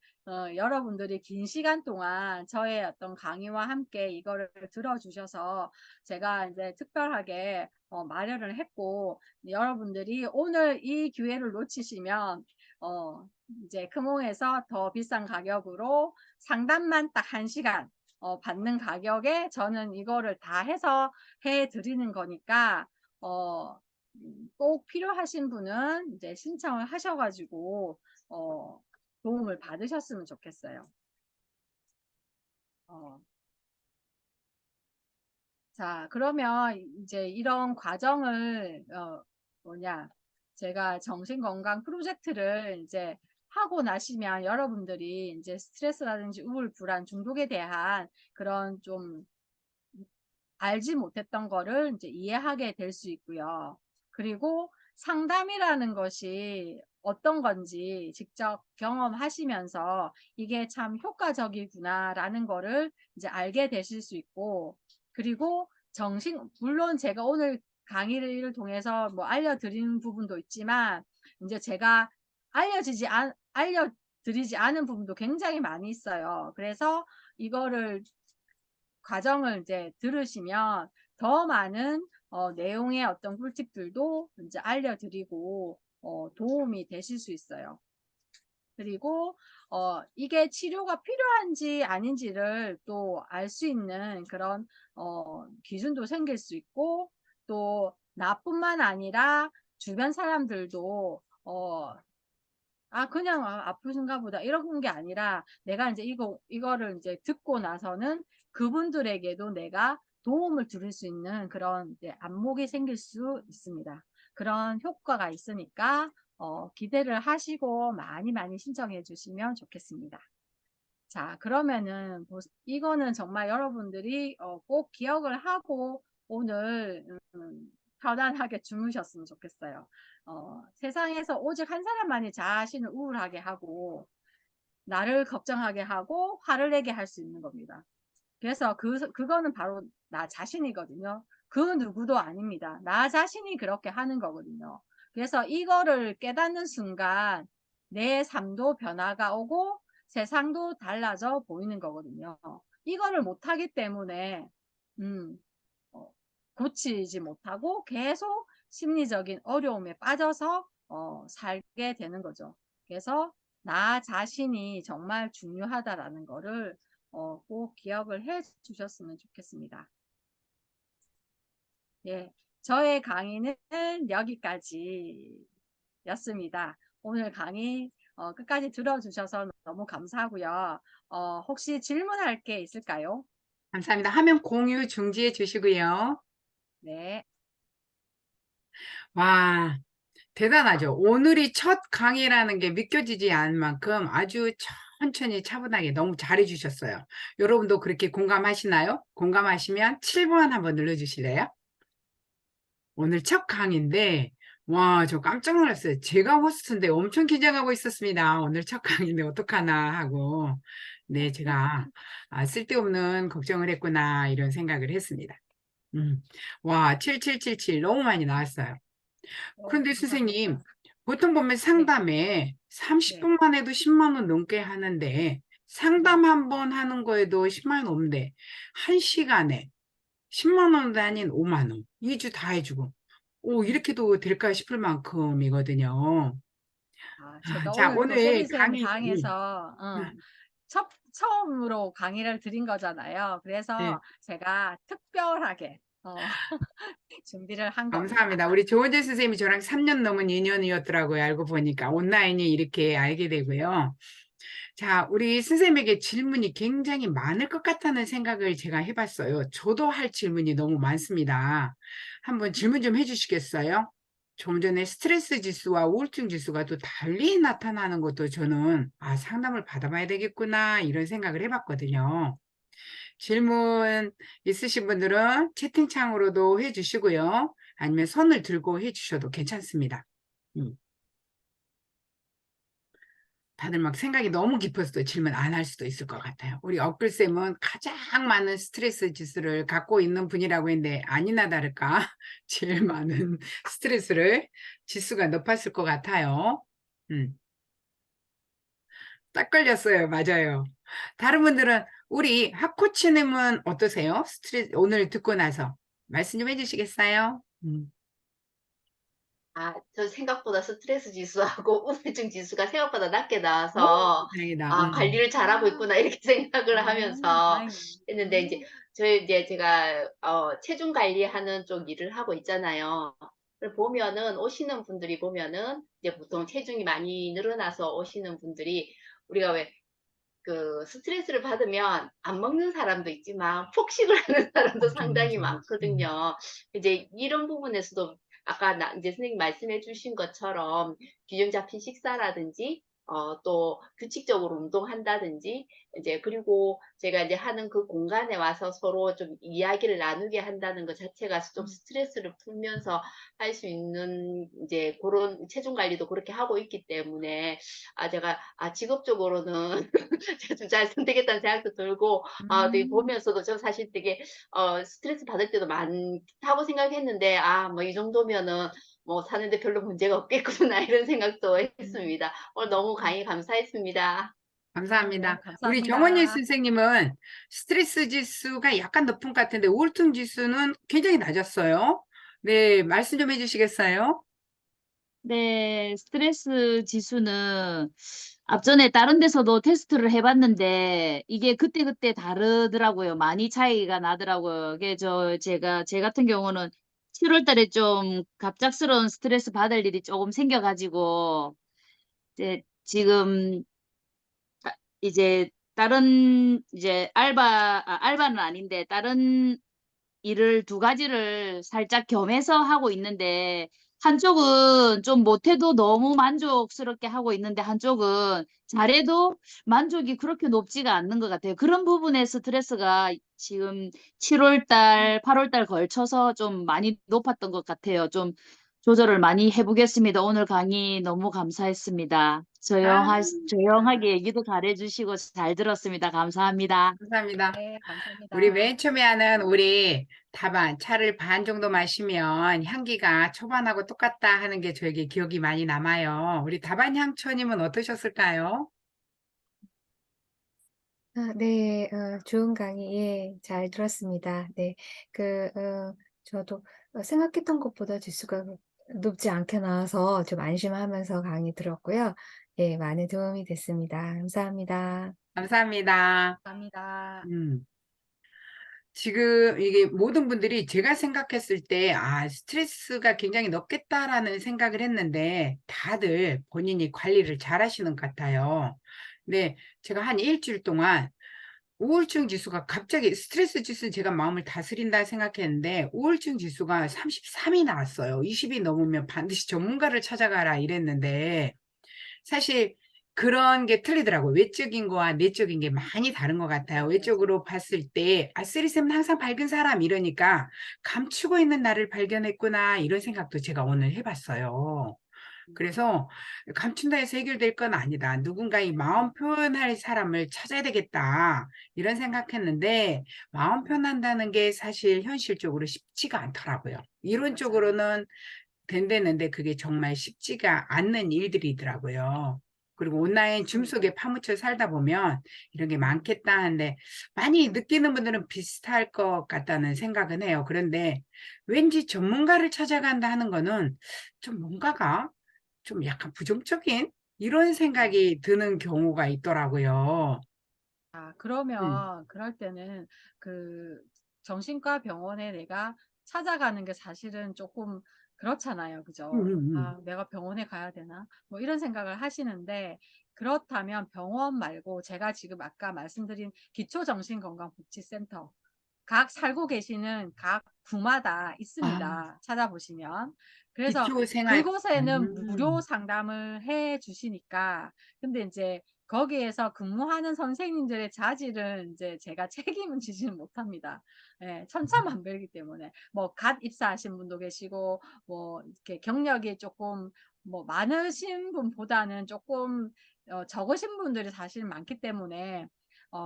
여러분들이 긴 시간 동안 저의 어떤 강의와 함께 이거를 들어주셔서 제가 이제 특별하게 마련을 했고, 여러분들이 오늘 이 기회를 놓치시면 이제 크몽에서 더 비싼 가격으로 상담만 딱 1시간 받는 가격에 저는 이거를 다 해서 해 드리는 거니까 꼭 필요하신 분은 이제 신청을 하셔가지고 도움을 받으셨으면 좋겠어요. 자, 그러면 이제 이런 과정을 제가 정신건강 프로젝트를 이제 하고 나시면 여러분들이 이제 스트레스라든지 우울, 불안, 중독에 대한 그런 좀 알지 못했던 거를 이제 이해하게 될 수 있고요. 그리고 상담이라는 것이 어떤 건지 직접 경험하시면서 이게 참 효과적이구나라는 거를 이제 알게 되실 수 있고, 그리고 물론 제가 오늘 강의를 통해서 뭐 알려드리는 부분도 있지만, 이제 제가 알려드리지 않은 부분도 굉장히 많이 있어요. 그래서 이거를 과정을 이제 들으시면 더 많은 내용의 어떤 꿀팁들도 이제 알려드리고 도움이 되실 수 있어요. 그리고 이게 치료가 필요한지 아닌지를 또 알 수 있는 그런 기준도 생길 수 있고, 또 나뿐만 아니라 주변 사람들도 그냥 아프신가 보다 이런 게 아니라, 내가 이제 이거를 이제 듣고 나서는 그분들에게도 내가 도움을 드릴 수 있는 그런 이제 안목이 생길 수 있습니다. 그런 효과가 있으니까 기대를 하시고 많이 많이 신청해 주시면 좋겠습니다. 자, 그러면은 이거는 정말 여러분들이 꼭 기억을 하고 오늘 편안하게 주무셨으면 좋겠어요. 세상에서 오직 한 사람만이 자신을 우울하게 하고 나를 걱정하게 하고 화를 내게 할 수 있는 겁니다. 그래서 그거는 바로 나 자신이거든요. 그 누구도 아닙니다. 나 자신이 그렇게 하는 거거든요. 그래서 이거를 깨닫는 순간 내 삶도 변화가 오고 세상도 달라져 보이는 거거든요. 이거를 못하기 때문에 고치지 못하고 계속 심리적인 어려움에 빠져서 살게 되는 거죠. 그래서 나 자신이 정말 중요하다라는 거를 꼭 기억을 해 주셨으면 좋겠습니다. 예, 저의 강의는 여기까지였습니다. 오늘 강의 끝까지 들어주셔서 너무 감사하고요. 혹시 질문할 게 있을까요? 감사합니다. 화면 공유 중지해 주시고요. 네. 와, 대단하죠. 오늘이 첫 강의라는 게 믿겨지지 않을 만큼 아주 천천히 차분하게 너무 잘해 주셨어요. 여러분도 그렇게 공감하시나요? 공감하시면 7번 한번 눌러주실래요? 오늘 첫 강의인데, 와, 저 깜짝 놀랐어요. 제가 호스트인데 엄청 긴장하고 있었습니다. 오늘 첫 강의인데 어떡하나 하고. 네, 제가 쓸데없는 걱정을 했구나, 이런 생각을 했습니다. 와, 7777 너무 많이 나왔어요. 그런데 선생님, 감사합니다. 보통 보면 네, 상담에 네, 30분만 해도 10만 원 넘게 하는데, 네. 상담 한 번 하는 거에도 10만 원 넘는데, 1시간에 10만 원도 아닌 5만 원, 2주 다 해주고, 오, 이렇게도 될까 싶을 만큼이거든요. 제가 자, 오늘 또 오늘 세리쌤 강의, 방에서 처음으로 강의를 드린 거잖아요. 네, 그래서 제가 특별하게 준비를 한 겁니다. 감사합니다. 우리 조은재 선생님이 저랑 3년 넘은 인연이었더라고요. 알고 보니까 온라인이 이렇게 알게 되고요. 자, 우리 선생님에게 질문이 굉장히 많을 것 같다는 생각을 제가 해봤어요. 저도 할 질문이 너무 많습니다. 한번 질문 좀 해주시겠어요? 좀 전에 스트레스 지수와 우울증 지수가 또 달리 나타나는 것도 저는 상담을 받아봐야 되겠구나 이런 생각을 해봤거든요. 질문 있으신 분들은 채팅창으로도 해주시고요. 아니면 손을 들고 해주셔도 괜찮습니다. 음. 다들 막 생각이 너무 깊어서 질문 안 할 수도 있을 것 같아요. 우리 업글쌤은 가장 많은 스트레스 지수를 갖고 있는 분이라고 했는데 아니나 다를까 제일 많은 스트레스를 지수가 높았을 것 같아요. 음, 딱 걸렸어요. 맞아요. 다른 분들은 우리 학코치님은 어떠세요? 스트레스 오늘 듣고 나서 말씀 좀 해주시겠어요? 저 생각보다 스트레스 지수하고 우울증 지수가 생각보다 낮게 어, 나와서, 다행이다. 관리를 잘하고 있구나, 이렇게 생각을 하면서 다행이네. 했는데, 이제 제가, 체중 관리하는 쪽 일을 하고 있잖아요. 그걸 보면은, 오시는 분들이 보면은, 이제 보통 체중이 많이 늘어나서 오시는 분들이, 우리가 왜, 스트레스를 받으면 안 먹는 사람도 있지만 폭식을 하는 사람도 맞아, 상당히 맞아. 많거든요. 이제 이런 부분에서도 아까 이제 선생님 말씀해 주신 것처럼 균형 잡힌 식사라든지 또 규칙적으로 운동한다든지 이제 그리고 제가 이제 하는 그 공간에 와서 서로 좀 이야기를 나누게 한다는 것 자체가 좀 스트레스를 풀면서 할 수 있는 이제 그런 체중 관리도 그렇게 하고 있기 때문에 제가 직업적으로는 좀 잘 선택했다는 생각도 들고 되게 음. 보면서도 저 사실 되게 스트레스 받을 때도 많다고 생각했는데 뭐 이 정도면은 뭐 사는데 별로 문제가 없겠구나 이런 생각도 음. 했습니다. 오늘 너무 강의 감사했습니다. 네, 감사합니다. 우리 정원일 감사합니다. 선생님은 스트레스 지수가 약간 높은 것 같은데 우울증 지수는 굉장히 낮았어요. 네, 말씀 좀 해주시겠어요? 네, 스트레스 지수는 앞전에 다른 데서도 테스트를 해봤는데 이게 그때그때 다르더라고요. 많이 차이가 나더라고요. 이게 제 같은 경우는 7월 달에 좀 갑작스러운 스트레스 받을 일이 조금 생겨가지고 이제 지금 이제 다른 이제 알바는 아닌데 다른 일을 두 가지를 살짝 겸해서 하고 있는데 한쪽은 좀 못해도 너무 만족스럽게 하고 있는데 한쪽은 잘해도 만족이 그렇게 높지가 않는 것 같아요. 그런 부분에 스트레스가 지금 7월 달, 8월 달 걸쳐서 좀 많이 높았던 것 같아요. 좀 조절을 많이 해보겠습니다. 오늘 강의 너무 감사했습니다. 아, 조용하게 얘기도 잘해주시고 잘 들었습니다. 감사합니다. 감사합니다. 네, 우리 감사합니다. 맨 처음에 하는 우리 다반, 차를 반 정도 마시면 향기가 초반하고 똑같다 하는 게 저에게 기억이 많이 남아요. 우리 다반 향초님은 어떠셨을까요? 네, 좋은 강의, 예, 잘 들었습니다. 네, 저도 생각했던 것보다 지수가 높지 않게 나와서 좀 안심하면서 강의 들었고요. 예, 많은 도움이 됐습니다. 감사합니다. 감사합니다. 감사합니다. 지금 이게 모든 분들이 제가 생각했을 때, 스트레스가 굉장히 높겠다라는 생각을 했는데, 다들 본인이 관리를 잘 하시는 것 같아요. 근데 제가 한 일주일 동안 우울증 지수가 갑자기 스트레스 지수는 제가 마음을 다스린다 생각했는데, 우울증 지수가 33이 나왔어요. 20이 넘으면 반드시 전문가를 찾아가라 이랬는데, 사실 그런 게 틀리더라고요. 외적인 거와 내적인 게 많이 다른 것 같아요. 외적으로 봤을 때, 쓰리쌤은 항상 밝은 사람 이러니까 감추고 있는 나를 발견했구나, 이런 생각도 제가 오늘 해봤어요. 그래서 감춘다 해서 해결될 건 아니다. 누군가의 마음 표현할 사람을 찾아야 되겠다. 이런 생각했는데, 마음 표현한다는 게 사실 현실적으로 쉽지가 않더라고요. 이론적으로는 된다는데 그게 정말 쉽지가 않는 일들이더라고요. 그리고 온라인 줌 속에 파묻혀 살다 보면 이런 게 많겠다 하는데 많이 느끼는 분들은 비슷할 것 같다는 생각은 해요. 그런데 왠지 전문가를 찾아간다 하는 거는 좀 뭔가가 좀 약간 부정적인 이런 생각이 드는 경우가 있더라고요. 음, 그러면 그럴 때는 그 정신과 병원에 내가 찾아가는 게 사실은 조금 그렇잖아요. 음, 그죠? 음. 내가 병원에 가야 되나? 뭐 이런 생각을 하시는데 그렇다면 병원 말고 제가 지금 아까 말씀드린 기초정신건강복지센터 각 살고 계시는 각 구마다 아, 있습니다. 찾아보시면. 그래서 기초생활, 그곳에는 무료 상담을 해 주시니까 근데 이제 거기에서 근무하는 선생님들의 자질은 이제 제가 책임은 지지는 못합니다. 예, 천차만별이기 때문에 뭐 갓 입사하신 분도 계시고 뭐 이렇게 경력이 조금 뭐 많으신 분보다는 조금 적으신 분들이 사실 많기 때문에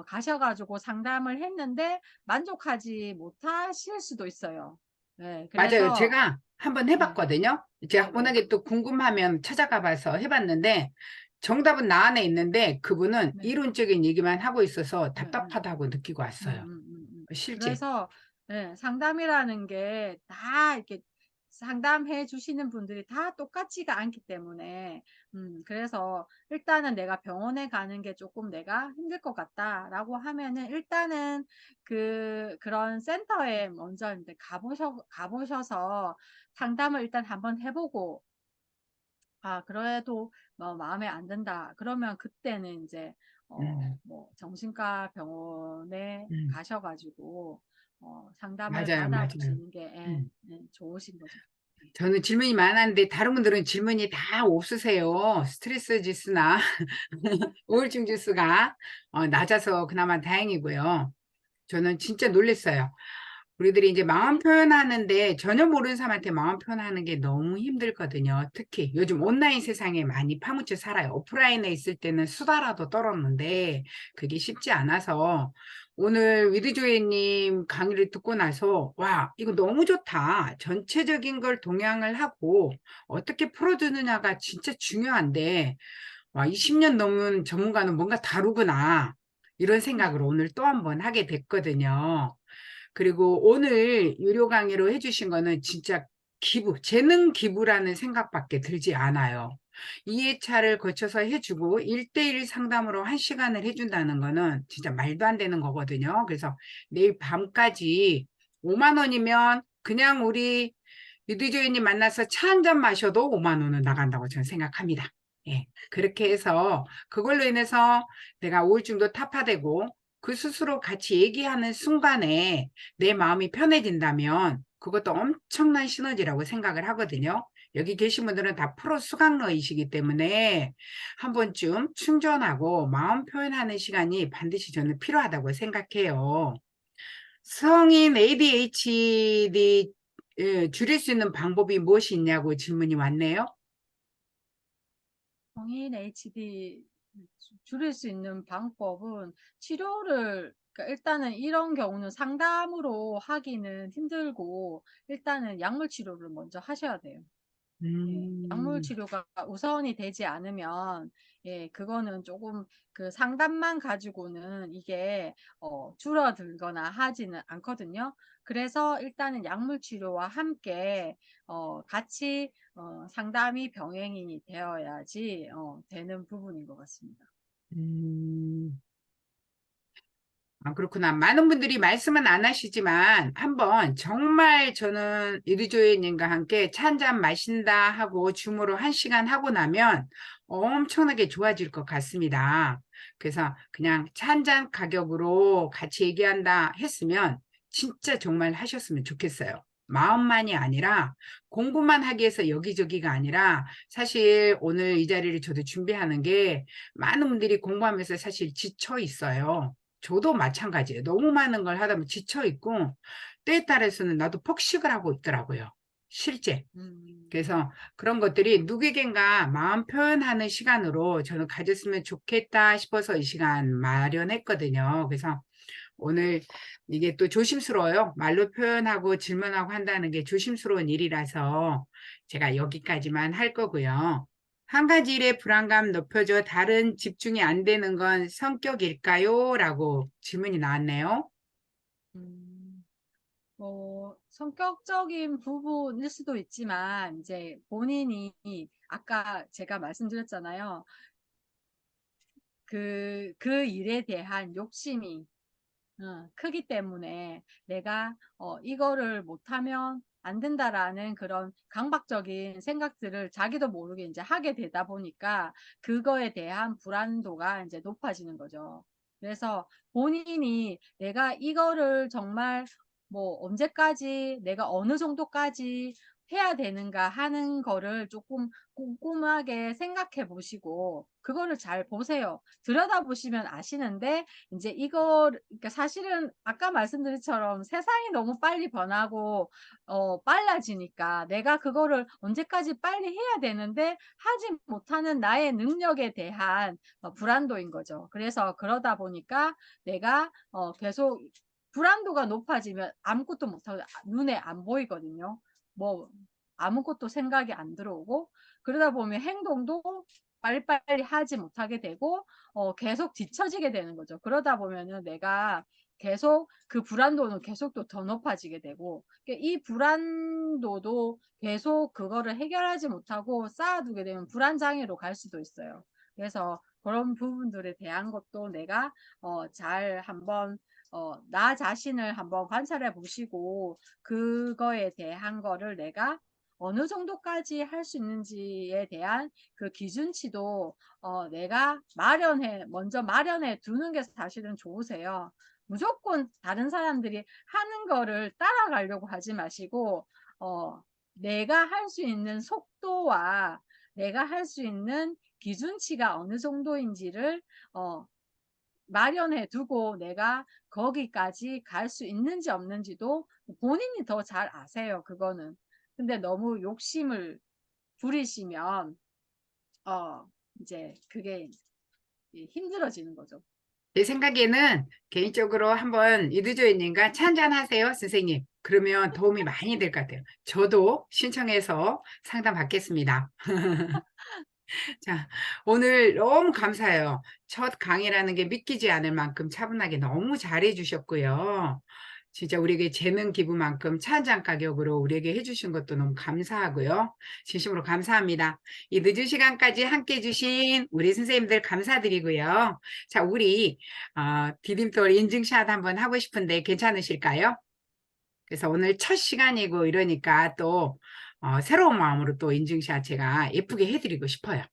가셔가지고 상담을 했는데 만족하지 못하실 수도 있어요. 네, 맞아요. 그래서 제가 한번 네, 해봤거든요. 제가 네, 워낙에 또 궁금하면 찾아가 봐서 해봤는데, 정답은 나 안에 있는데, 그분은 네, 이론적인 얘기만 하고 있어서 네, 네. 답답하다고 느끼고 왔어요. 실제. 그래서 네, 상담이라는 게 다 이렇게 상담해 주시는 분들이 다 똑같지가 않기 때문에 그래서 일단은 내가 병원에 가는 게 조금 내가 힘들 것 같다라고 하면은 일단은 그런 센터에 먼저 이제 가보셔서 상담을 일단 한번 해보고 아, 그래도 뭐 마음에 안 든다. 그러면 그때는 이제 음, 뭐 정신과 병원에 음, 가셔가지고 상담을 맞아요, 맞아요. 받아보시는 게 음. 좋으신 거죠. 저는 질문이 많았는데, 다른 분들은 질문이 다 없으세요. 스트레스 지수나 우울증 지수가 낮아서 그나마 다행이고요. 저는 진짜 놀랐어요. 우리들이 이제 마음 표현하는데 전혀 모르는 사람한테 마음 표현하는 게 너무 힘들거든요. 특히 요즘 온라인 세상에 많이 파묻혀 살아요. 오프라인에 있을 때는 수다라도 떨었는데 그게 쉽지 않아서 오늘 위드조이님 강의를 듣고 나서 와, 이거 너무 좋다. 전체적인 걸 동향을 하고 어떻게 풀어주느냐가 진짜 중요한데 와, 20년 넘은 전문가는 뭔가 다르구나. 이런 생각을 오늘 또 한 번 하게 됐거든요. 그리고 오늘 유료 강의로 해주신 거는 진짜 기부, 재능 기부라는 생각밖에 들지 않아요. 2회차를 거쳐서 해주고 1대1 상담으로 1시간을 해준다는 거는 진짜 말도 안 되는 거거든요. 그래서 내일 밤까지 5만 원이면 그냥 우리 유디조이님 만나서 차 한 잔 마셔도 5만 원은 나간다고 저는 생각합니다. 예, 그렇게 해서 그걸로 인해서 내가 우울증도 타파되고 그 스스로 같이 얘기하는 순간에 내 마음이 편해진다면 그것도 엄청난 시너지라고 생각을 하거든요. 여기 계신 분들은 다 프로 수강러이시기 때문에 한 번쯤 충전하고 마음 표현하는 시간이 반드시 저는 필요하다고 생각해요. 성인 ADHD 줄일 수 있는 방법이 무엇이 있냐고 질문이 왔네요. 성인 HD 줄일 수 있는 방법은 치료를 그러니까 일단은 이런 경우는 상담으로 하기는 힘들고 일단은 약물 치료를 먼저 하셔야 돼요. 예, 약물 음, 치료가 우선이 되지 않으면 예, 그거는 조금 그 상담만 가지고는 이게 줄어들거나 하지는 않거든요. 그래서 일단은 약물 치료와 함께 같이 상담이 병행이 되어야지 되는 부분인 것 같습니다. 음. 아, 그렇구나. 많은 분들이 말씀은 안 하시지만 한번 정말 저는 이르조이님과 함께 차 한 잔 마신다 하고 줌으로 1시간 하고 나면 엄청나게 좋아질 것 같습니다. 그래서 그냥 차 한 잔 가격으로 같이 얘기한다 했으면 진짜 정말 하셨으면 좋겠어요. 마음만이 아니라 공부만 하기 위해서 여기저기가 아니라 사실 오늘 이 자리를 저도 준비하는 게 많은 분들이 공부하면서 사실 지쳐 있어요. 저도 마찬가지예요. 너무 많은 걸 하다 보면 지쳐 있고 때에 따라서는 나도 폭식을 하고 있더라고요. 실제. 음, 그래서 그런 것들이 누구에겐가 마음 표현하는 시간으로 저는 가졌으면 좋겠다 싶어서 이 시간 마련했거든요. 그래서 오늘 이게 또 조심스러워요. 말로 표현하고 질문하고 한다는 게 조심스러운 일이라서 제가 여기까지만 할 거고요. 한 가지 일의 불안감 높여줘 다른 집중이 안 되는 건 성격일까요? 라고 질문이 나왔네요. 음. 성격적인 부분일 수도 있지만, 이제 본인이 아까 제가 말씀드렸잖아요. 그 일에 대한 욕심이 크기 때문에 내가 이거를 못하면 안 된다라는 그런 강박적인 생각들을 자기도 모르게 이제 하게 되다 보니까 그거에 대한 불안도가 이제 높아지는 거죠. 그래서 본인이 내가 이거를 정말 뭐 언제까지 내가 어느 정도까지 해야 되는가 하는 거를 조금 꼼꼼하게 생각해 보시고 그거를 잘 보세요. 들여다보시면 아시는데 이제 그러니까 사실은 아까 말씀드린 처럼 세상이 너무 빨리 변하고 빨라지니까 내가 그거를 언제까지 빨리 해야 되는데 하지 못하는 나의 능력에 대한 불안도인 거죠. 그래서 그러다 보니까 내가 계속 불안도가 높아지면 아무것도 못하고 눈에 안 보이거든요. 뭐 아무것도 생각이 안 들어오고 그러다 보면 행동도 빨리빨리 하지 못하게 되고 계속 뒤처지게 되는 거죠. 그러다 보면은 내가 계속 그 불안도는 계속 또 더 높아지게 되고 이 불안도도 계속 그거를 해결하지 못하고 쌓아두게 되면 불안장애로 갈 수도 있어요. 그래서 그런 부분들에 대한 것도 내가 잘 한번 나 자신을 한번 관찰해 보시고 그거에 대한 거를 내가 어느 정도까지 할 수 있는지에 대한 그 기준치도 내가 먼저 마련해 두는 게 사실은 좋으세요. 무조건 다른 사람들이 하는 거를 따라가려고 하지 마시고 내가 할 수 있는 속도와 내가 할 수 있는 기준치가 어느 정도인지를 마련해 두고 내가 거기까지 갈 수 있는지 없는지도 본인이 더 잘 아세요. 그거는. 근데 너무 욕심을 부리시면 이제 그게 힘들어지는 거죠. 제 생각에는 개인적으로 한번 이두조이님과 차 한잔 하세요, 선생님. 그러면 도움이 많이 될 것 같아요. 저도 신청해서 상담 받겠습니다. 자, 오늘 너무 감사해요. 첫 강의라는 게 믿기지 않을 만큼 차분하게 너무 잘해 주셨고요. 진짜 우리에게 재능 기부만큼 차 한 잔 가격으로 우리에게 해주신 것도 너무 감사하고요. 진심으로 감사합니다. 이 늦은 시간까지 함께 해주신 우리 선생님들 감사드리고요. 자, 우리 디딤돌 인증샷 한번 하고 싶은데 괜찮으실까요? 그래서 오늘 첫 시간이고 이러니까 또 새로운 마음으로 또 인증샷 제가 예쁘게 해드리고 싶어요.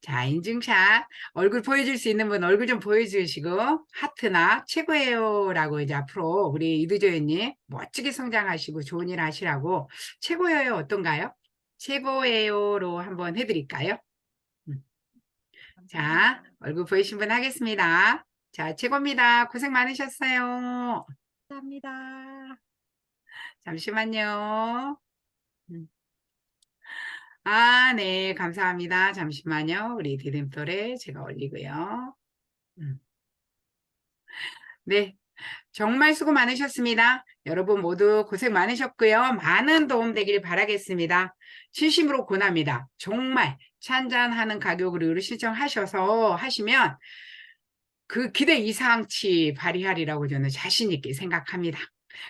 자, 인증샷 얼굴 보여줄 수 있는 분 얼굴 좀 보여주시고 하트나 최고예요 라고 이제 앞으로 우리 이두조연님 멋지게 성장하시고 좋은 일 하시라고 최고예요 어떤가요? 최고예요로 한번 해드릴까요? 자, 얼굴 보이신 분 하겠습니다. 자, 최고입니다. 고생 많으셨어요. 감사합니다. 잠시만요. 네, 감사합니다. 잠시만요. 우리 디딤돌에 제가 올리고요. 네, 정말 수고 많으셨습니다. 여러분 모두 고생 많으셨고요. 많은 도움 되길 바라겠습니다. 진심으로 권합니다. 정말 찬잔하는 가격으로 의료 신청하셔서 하시면 그 기대 이상치 발휘하리라고 저는 자신 있게 생각합니다.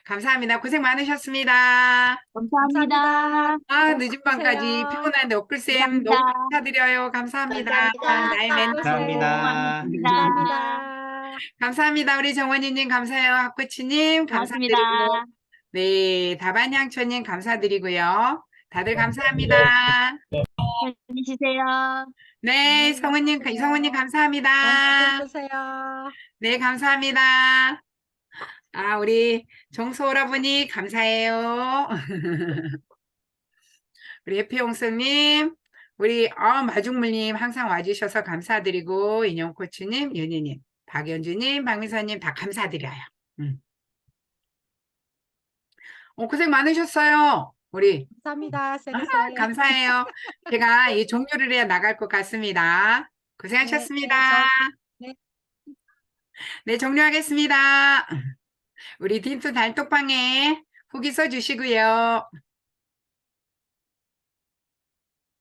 감사합니다. 고생 많으셨습니다. 감사합니다. 늦은 밤까지 수고하세요. 피곤한데 옥글쌤 너무 감사합니다. 감사드려요. 감사합니다. 감사합니다. 나의 멘토. 감사합니다. 감사합니다. 감사합니다. 우리 정원이님 감사해요. 학구치님 고맙습니다. 감사드리고 네, 다반향초님 감사드리고요. 다들 감사합니다. 편히 쉬세요. 네, 안녕히 가세요. 이성우님 좋은 감사합니다. 하루 되세요. 네, 감사합니다. 우리 정소 오라버니 감사해요. 우리 예피용수님, 우리 마중물님 항상 와주셔서 감사드리고 인형코치님, 윤희님, 박연주님, 박미선님 다 감사드려요. 고생 많으셨어요. 우리 감사합니다. 세리쌤. 감사해요. 제가 이 종료를 해야 나갈 것 같습니다. 고생하셨습니다. 네. 네, 종료하겠습니다. 우리 딘투 단톡방에 후기 써주시고요.